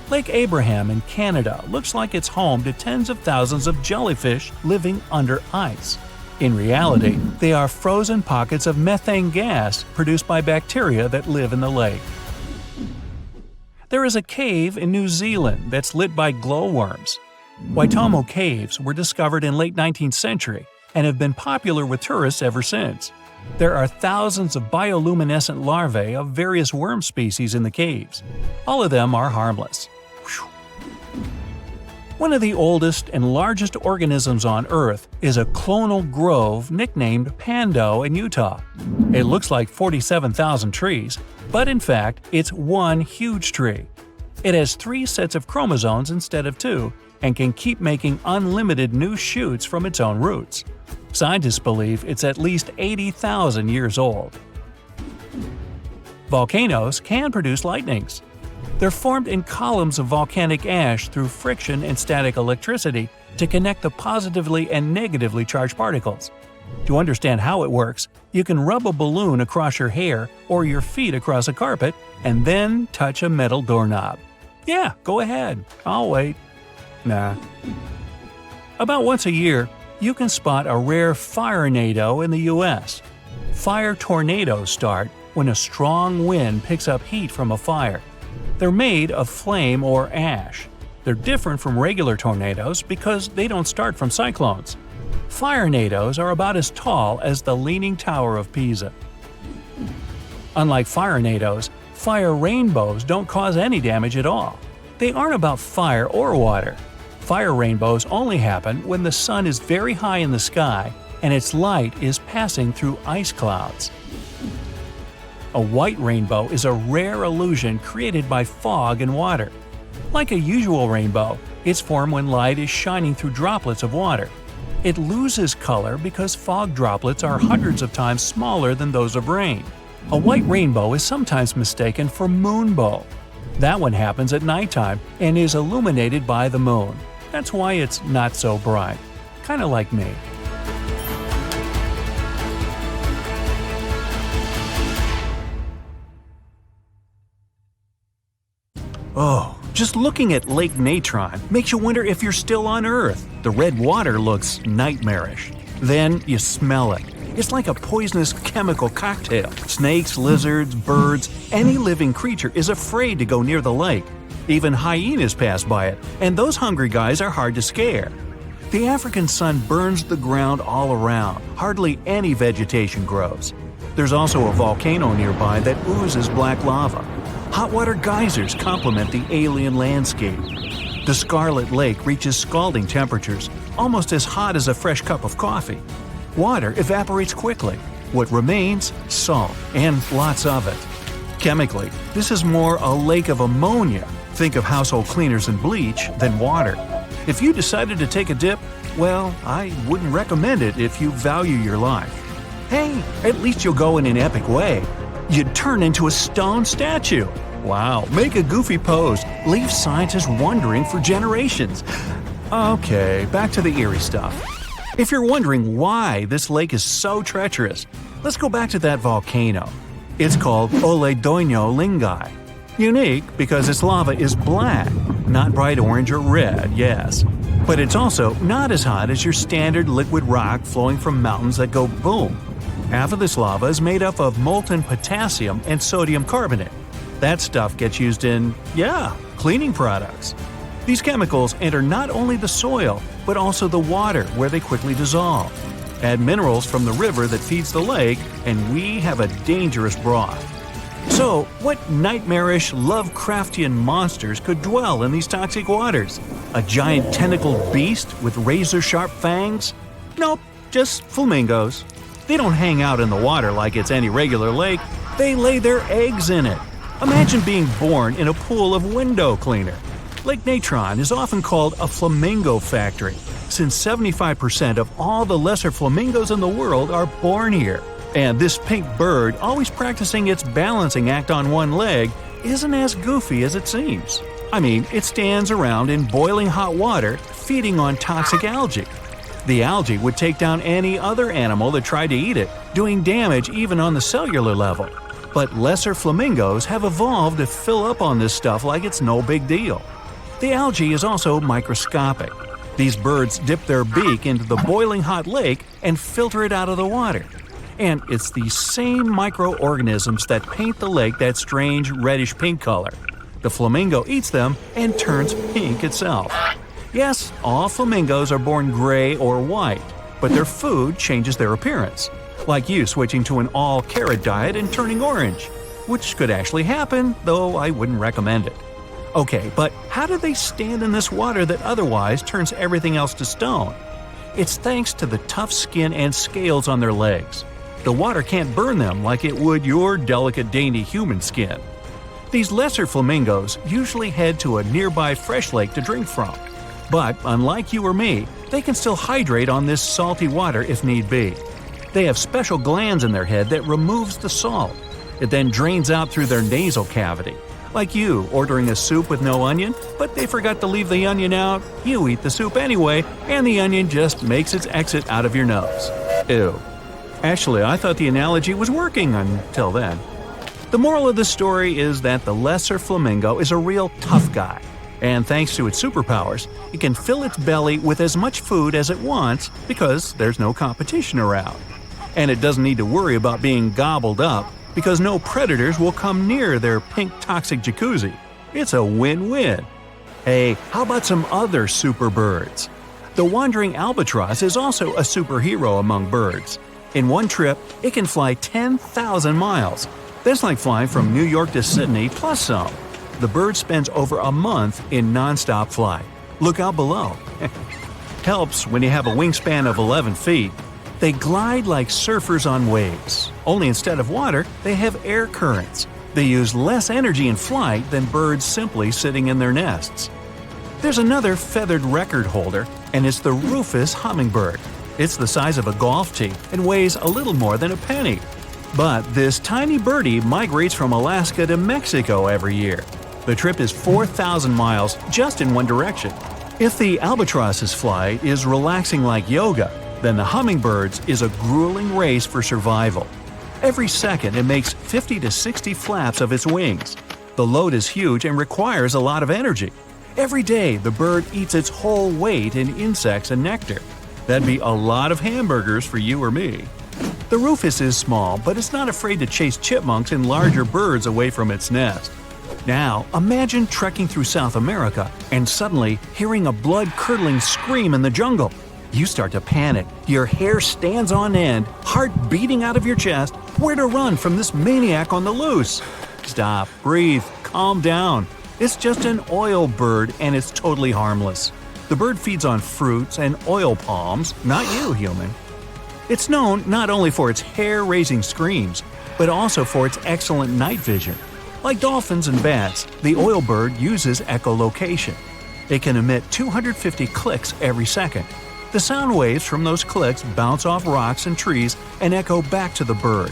Lake Abraham in Canada looks like it's home to tens of thousands of jellyfish living under ice. In reality, they are frozen pockets of methane gas produced by bacteria that live in the lake. There is a cave in New Zealand that's lit by glowworms. Waitomo caves were discovered in late 19th century and have been popular with tourists ever since. There are thousands of bioluminescent larvae of various worm species in the caves. All of them are harmless. One of the oldest and largest organisms on Earth is a clonal grove nicknamed Pando in Utah. It looks like 47,000 trees, but in fact, it's one huge tree. It has 3 sets of chromosomes instead of 2, and can keep making unlimited new shoots from its own roots. Scientists believe it's at least 80,000 years old. Volcanoes can produce lightnings. They're formed in columns of volcanic ash through friction and static electricity to connect the positively and negatively charged particles. To understand how it works, you can rub a balloon across your hair or your feet across a carpet and then touch a metal doorknob. Yeah, go ahead. I'll wait. Nah. About once a year, you can spot a rare firenado in the U.S. Fire tornadoes start when a strong wind picks up heat from a fire. They're made of flame or ash. They're different from regular tornadoes because they don't start from cyclones. Firenadoes are about as tall as the Leaning Tower of Pisa. Unlike firenadoes, fire rainbows don't cause any damage at all. They aren't about fire or water. Fire rainbows only happen when the sun is very high in the sky and its light is passing through ice clouds. A white rainbow is a rare illusion created by fog and water. Like a usual rainbow, it's formed when light is shining through droplets of water. It loses color because fog droplets are hundreds of times smaller than those of rain. A white rainbow is sometimes mistaken for moonbow. That one happens at nighttime and is illuminated by the moon. That's why it's not so bright. Kinda like me. Oh, just looking at Lake Natron makes you wonder if you're still on Earth. The red water looks nightmarish. Then you smell it. It's like a poisonous chemical cocktail. Snakes, lizards, birds, any living creature is afraid to go near the lake. Even hyenas pass by it, and those hungry guys are hard to scare. The African sun burns the ground all around. Hardly any vegetation grows. There's also a volcano nearby that oozes black lava. Hot water geysers complement the alien landscape. The Scarlet Lake reaches scalding temperatures, almost as hot as a fresh cup of coffee. Water evaporates quickly. What remains? Salt, and lots of it. Chemically, this is more a lake of ammonia. Think of household cleaners and bleach than water. If you decided to take a dip, well, I wouldn't recommend it if you value your life. Hey, at least you'll go in an epic way. You'd turn into a stone statue. Wow, make a goofy pose. Leave scientists wondering for generations. Okay, back to the eerie stuff. If you're wondering why this lake is so treacherous, let's go back to that volcano. It's called Oledoino Lingai. Unique because its lava is black, not bright orange or red, yes. But it's also not as hot as your standard liquid rock flowing from mountains that go boom. Half of this lava is made up of molten potassium and sodium carbonate. That stuff gets used in, cleaning products. These chemicals enter not only the soil, but also the water where they quickly dissolve. Add minerals from the river that feeds the lake, and we have a dangerous broth. So, what nightmarish, Lovecraftian monsters could dwell in these toxic waters? A giant tentacled beast with razor-sharp fangs? Nope, just flamingos. They don't hang out in the water like it's any regular lake, they lay their eggs in it. Imagine being born in a pool of window cleaner. Lake Natron is often called a flamingo factory, since 75% of all the lesser flamingos in the world are born here. And this pink bird, always practicing its balancing act on one leg, isn't as goofy as it seems. I mean, it stands around in boiling hot water, feeding on toxic algae. The algae would take down any other animal that tried to eat it, doing damage even on the cellular level. But lesser flamingos have evolved to fill up on this stuff like it's no big deal. The algae is also microscopic. These birds dip their beak into the boiling hot lake and filter it out of the water. And it's these same microorganisms that paint the lake that strange reddish-pink color. The flamingo eats them and turns pink itself. Yes, all flamingos are born gray or white, but their food changes their appearance. Like you switching to an all-carrot diet and turning orange, which could actually happen, though I wouldn't recommend it. Okay, but how do they stand in this water that otherwise turns everything else to stone? It's thanks to the tough skin and scales on their legs. The water can't burn them like it would your delicate, dainty human skin. These lesser flamingos usually head to a nearby fresh lake to drink from. But unlike you or me, they can still hydrate on this salty water if need be. They have special glands in their head that removes the salt. It then drains out through their nasal cavity. Like you ordering a soup with no onion, but they forgot to leave the onion out, you eat the soup anyway, and the onion just makes its exit out of your nose. Ew. Actually, I thought the analogy was working until then. The moral of the story is that the lesser flamingo is a real tough guy. And thanks to its superpowers, it can fill its belly with as much food as it wants because there's no competition around. And it doesn't need to worry about being gobbled up because no predators will come near their pink toxic jacuzzi. It's a win-win. Hey, how about some other super birds? The wandering albatross is also a superhero among birds. In one trip, it can fly 10,000 miles. That's like flying from New York to Sydney plus some. The bird spends over a month in non-stop flight. Look out below. Helps when you have a wingspan of 11 feet. They glide like surfers on waves, only instead of water, they have air currents. They use less energy in flight than birds simply sitting in their nests. There's another feathered record holder, and it's the rufous hummingbird. It's the size of a golf tee and weighs a little more than a penny. But this tiny birdie migrates from Alaska to Mexico every year. The trip is 4,000 miles just in one direction. If the albatross's flight is relaxing like yoga, then the hummingbird's is a grueling race for survival. Every second it makes 50 to 60 flaps of its wings. The load is huge and requires a lot of energy. Every day the bird eats its whole weight in insects and nectar. That'd be a lot of hamburgers for you or me. The rufous is small, but it's not afraid to chase chipmunks and larger birds away from its nest. Now, imagine trekking through South America and suddenly hearing a blood-curdling scream in the jungle. You start to panic, your hair stands on end, heart beating out of your chest. Where to run from this maniac on the loose? Stop, breathe, calm down. It's just an oil bird and it's totally harmless. The bird feeds on fruits and oil palms, not you, human. It's known not only for its hair-raising screams, but also for its excellent night vision. Like dolphins and bats, the oilbird uses echolocation. It can emit 250 clicks every second. The sound waves from those clicks bounce off rocks and trees and echo back to the bird.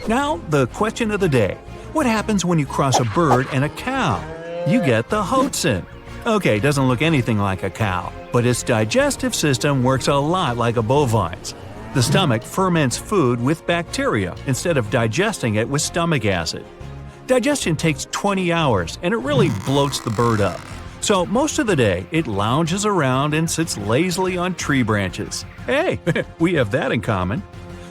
Now, the question of the day. What happens when you cross a bird and a cow? You get the hoatzin. Okay, it doesn't look anything like a cow, but its digestive system works a lot like a bovine's. The stomach ferments food with bacteria instead of digesting it with stomach acid. Digestion takes 20 hours, and it really bloats the bird up. So most of the day, it lounges around and sits lazily on tree branches. Hey, we have that in common.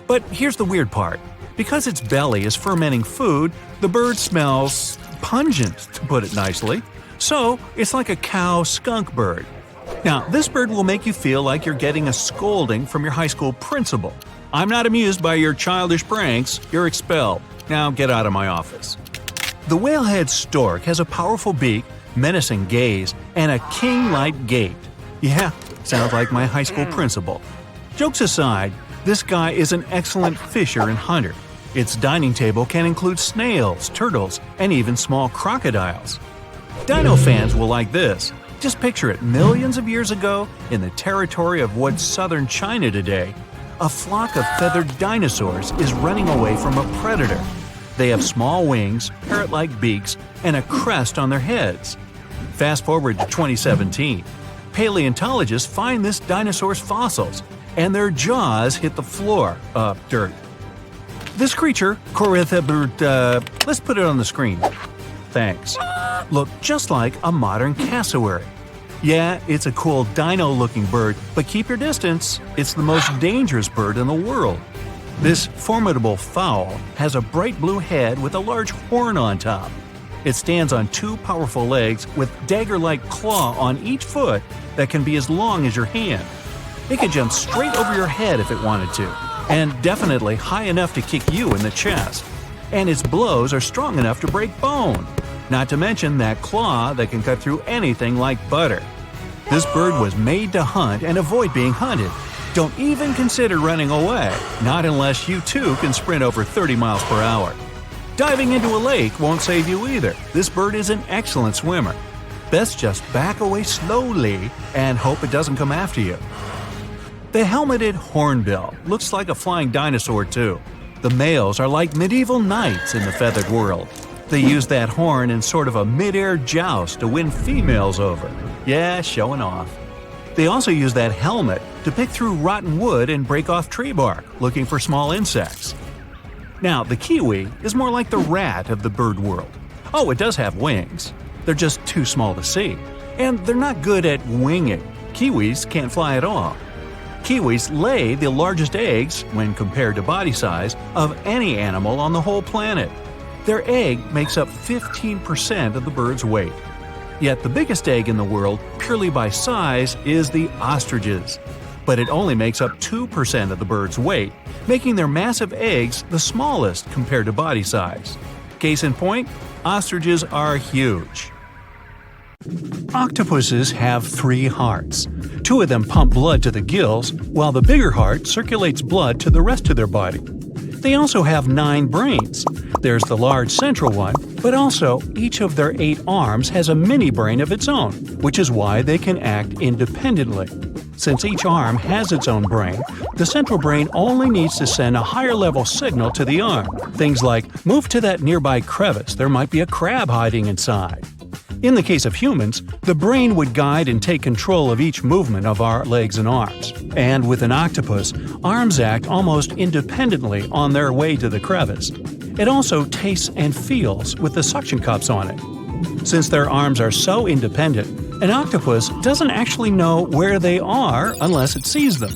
But here's the weird part. Because its belly is fermenting food, the bird smells pungent, to put it nicely. So it's like a cow skunk bird. Now, this bird will make you feel like you're getting a scolding from your high school principal. I'm not amused by your childish pranks. You're expelled. Now get out of my office. The whalehead stork has a powerful beak, menacing gaze, and a king-like gait. Yeah, sounds like my high school principal. Jokes aside, this guy is an excellent fisher and hunter. Its dining table can include snails, turtles, and even small crocodiles. Dino fans will like this. Just picture it, millions of years ago, in the territory of what's southern China today, a flock of feathered dinosaurs is running away from a predator. They have small wings, parrot-like beaks, and a crest on their heads. Fast forward to 2017. Paleontologists find this dinosaur's fossils, and their jaws hit the floor, dirt. This creature, let's put it on the screen. Thanks. Looked just like a modern cassowary. Yeah, it's a cool dino-looking bird, but keep your distance. It's the most dangerous bird in the world. This formidable fowl has a bright blue head with a large horn on top. It stands on two powerful legs with dagger-like claw on each foot that can be as long as your hand. It could jump straight over your head if it wanted to, and definitely high enough to kick you in the chest. And its blows are strong enough to break bone. Not to mention that claw that can cut through anything like butter. This bird was made to hunt and avoid being hunted. Don't even consider running away, not unless you too can sprint over 30 miles per hour. Diving into a lake won't save you either. This bird is an excellent swimmer. Best just back away slowly and hope it doesn't come after you. The helmeted hornbill looks like a flying dinosaur too. The males are like medieval knights in the feathered world. They use that horn in sort of a mid-air joust to win females over. Yeah, showing off. They also use that helmet to pick through rotten wood and break off tree bark, looking for small insects. Now, the kiwi is more like the rat of the bird world. Oh, it does have wings. They're just too small to see. And they're not good at winging. Kiwis can't fly at all. Kiwis lay the largest eggs, when compared to body size, of any animal on the whole planet. Their egg makes up 15% of the bird's weight. Yet the biggest egg in the world, purely by size, is the ostrich's. But it only makes up 2% of the bird's weight, making their massive eggs the smallest compared to body size. Case in point, ostriches are huge. Octopuses have 3 hearts. 2 of them pump blood to the gills, while the bigger heart circulates blood to the rest of their body. They also have 9 brains. There's the large central one, but also each of their 8 arms has a mini brain of its own, which is why they can act independently. Since each arm has its own brain, the central brain only needs to send a higher level signal to the arm. Things like, move to that nearby crevice, there might be a crab hiding inside. In the case of humans, the brain would guide and take control of each movement of our legs and arms. And with an octopus, arms act almost independently on their way to the crevice. It also tastes and feels with the suction cups on it. Since their arms are so independent, an octopus doesn't actually know where they are unless it sees them.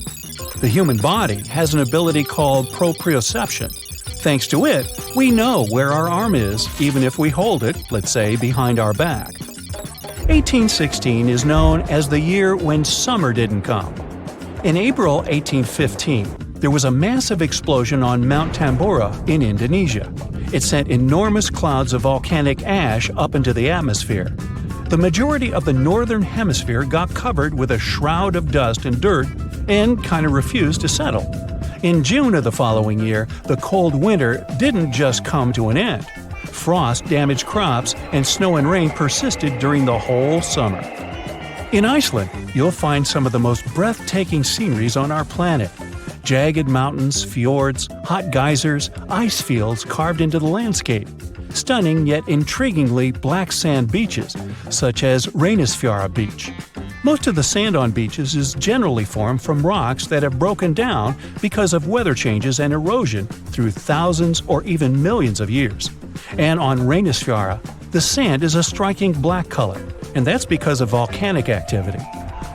The human body has an ability called proprioception. Thanks to it, we know where our arm is, even if we hold it, let's say, behind our back. 1816 is known as the year when summer didn't come. In April 1815, there was a massive explosion on Mount Tambora in Indonesia. It sent enormous clouds of volcanic ash up into the atmosphere. The majority of the northern hemisphere got covered with a shroud of dust and dirt, and kind of refused to settle. In June of the following year, the cold winter didn't just come to an end. Frost damaged crops, and snow and rain persisted during the whole summer. In Iceland, you'll find some of the most breathtaking sceneries on our planet. Jagged mountains, fjords, hot geysers, ice fields carved into the landscape. Stunning yet intriguingly black sand beaches, such as Reynisfjara Beach. Most of the sand on beaches is generally formed from rocks that have broken down because of weather changes and erosion through thousands or even millions of years. And on Reynisfjara, the sand is a striking black color, and that's because of volcanic activity.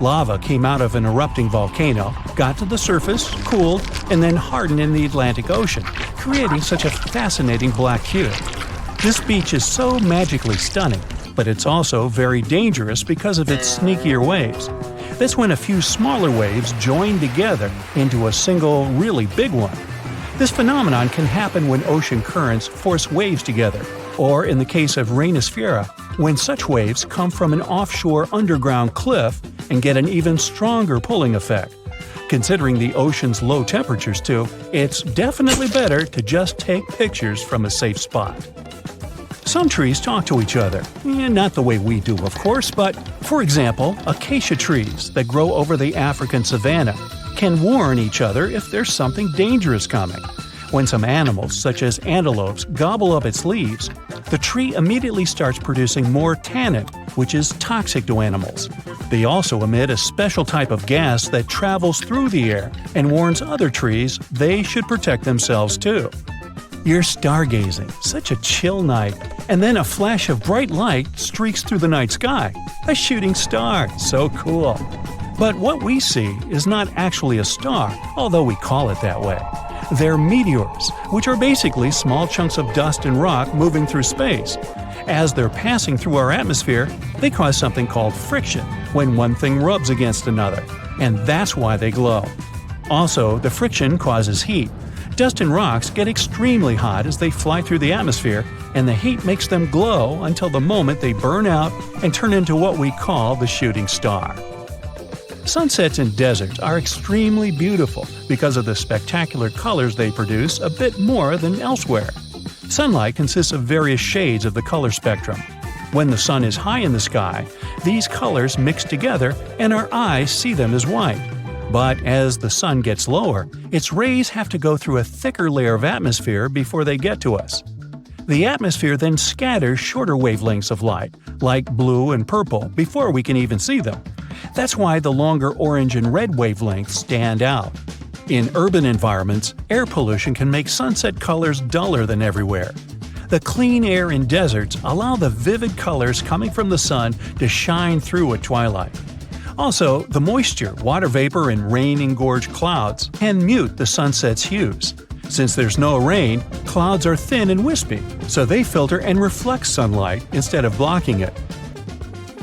Lava came out of an erupting volcano, got to the surface, cooled, and then hardened in the Atlantic Ocean, creating such a fascinating black hue. This beach is so magically stunning, but it's also very dangerous because of its sneakier waves. That's when a few smaller waves join together into a single, really big one. This phenomenon can happen when ocean currents force waves together, or in the case of Reynisfjara, when such waves come from an offshore underground cliff and get an even stronger pulling effect. Considering the ocean's low temperatures too, it's definitely better to just take pictures from a safe spot. Some trees talk to each other. Not the way we do, of course, but, for example, acacia trees that grow over the African savanna can warn each other if there's something dangerous coming. When some animals, such as antelopes, gobble up its leaves, the tree immediately starts producing more tannin, which is toxic to animals. They also emit a special type of gas that travels through the air and warns other trees they should protect themselves too. You're stargazing, such a chill night, and then a flash of bright light streaks through the night sky. A shooting star, so cool. But what we see is not actually a star, although we call it that way. They're meteors, which are basically small chunks of dust and rock moving through space. As they're passing through our atmosphere, they cause something called friction when one thing rubs against another, and that's why they glow. Also, the friction causes heat. Dust and rocks get extremely hot as they fly through the atmosphere, and the heat makes them glow until the moment they burn out and turn into what we call the shooting star. Sunsets in deserts are extremely beautiful because of the spectacular colors they produce a bit more than elsewhere. Sunlight consists of various shades of the color spectrum. When the sun is high in the sky, these colors mix together and our eyes see them as white. But as the sun gets lower, its rays have to go through a thicker layer of atmosphere before they get to us. The atmosphere then scatters shorter wavelengths of light, like blue and purple, before we can even see them. That's why the longer orange and red wavelengths stand out. In urban environments, air pollution can make sunset colors duller than everywhere. The clean air in deserts allow the vivid colors coming from the sun to shine through at twilight. Also, the moisture, water vapor, and rain-engorged clouds can mute the sunset's hues. Since there's no rain, clouds are thin and wispy, so they filter and reflect sunlight instead of blocking it.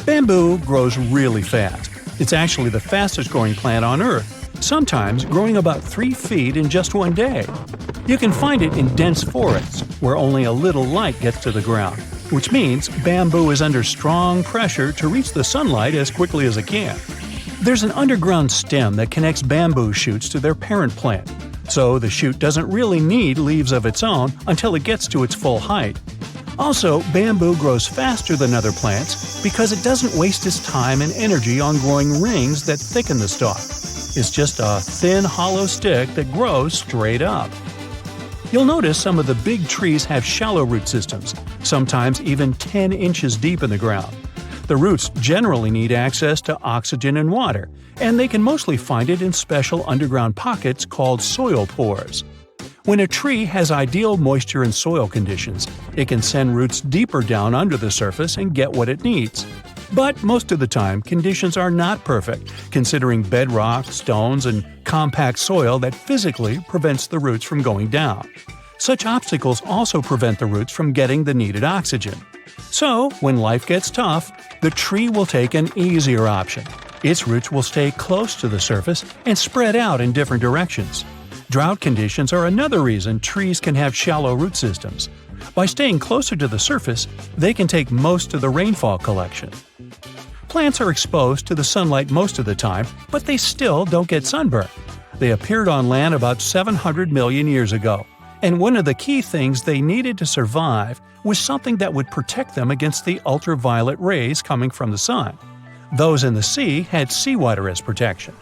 Bamboo grows really fast. It's actually the fastest growing plant on Earth, sometimes growing about 3 feet in just one day. You can find it in dense forests, where only a little light gets to the ground, which means bamboo is under strong pressure to reach the sunlight as quickly as it can. There's an underground stem that connects bamboo shoots to their parent plant, so the shoot doesn't really need leaves of its own until it gets to its full height. Also, bamboo grows faster than other plants because it doesn't waste its time and energy on growing rings that thicken the stalk. It's just a thin, hollow stick that grows straight up. You'll notice some of the big trees have shallow root systems, sometimes even 10 inches deep in the ground. The roots generally need access to oxygen and water, and they can mostly find it in special underground pockets called soil pores. When a tree has ideal moisture and soil conditions, it can send roots deeper down under the surface and get what it needs. But most of the time, conditions are not perfect, considering bedrock, stones, and compact soil that physically prevents the roots from going down. Such obstacles also prevent the roots from getting the needed oxygen. So, when life gets tough, the tree will take an easier option. Its roots will stay close to the surface and spread out in different directions. Drought conditions are another reason trees can have shallow root systems. By staying closer to the surface, they can take most of the rainfall collection. Plants are exposed to the sunlight most of the time, but they still don't get sunburned. They appeared on land about 700 million years ago, and one of the key things they needed to survive was something that would protect them against the ultraviolet rays coming from the sun. Those in the sea had seawater as protection.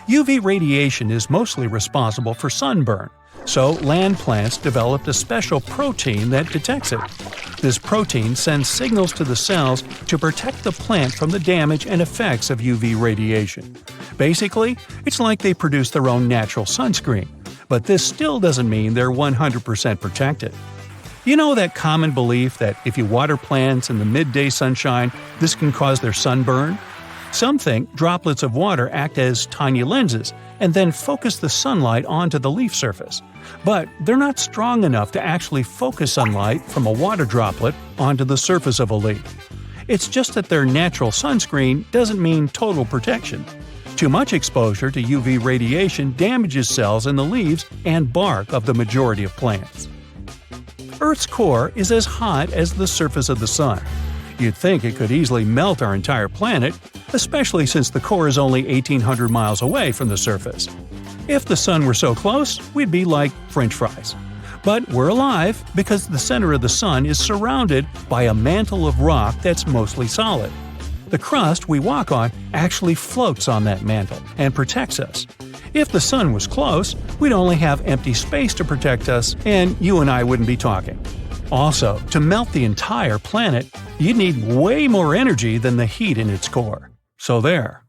UV radiation is mostly responsible for sunburn, so land plants developed a special protein that detects it. This protein sends signals to the cells to protect the plant from the damage and effects of UV radiation. Basically, it's like they produce their own natural sunscreen, but this still doesn't mean they're 100% protected. You know that common belief that if you water plants in the midday sunshine, this can cause their sunburn? Some think droplets of water act as tiny lenses and then focus the sunlight onto the leaf surface. But they're not strong enough to actually focus sunlight from a water droplet onto the surface of a leaf. It's just that their natural sunscreen doesn't mean total protection. Too much exposure to UV radiation damages cells in the leaves and bark of the majority of plants. Earth's core is as hot as the surface of the sun. You'd think it could easily melt our entire planet, especially since the core is only 1,800 miles away from the surface. If the sun were so close, we'd be like French fries. But we're alive because the center of the sun is surrounded by a mantle of rock that's mostly solid. The crust we walk on actually floats on that mantle and protects us. If the sun was close, we'd only have empty space to protect us, and you and I wouldn't be talking. Also, to melt the entire planet, you'd need way more energy than the heat in its core. So there.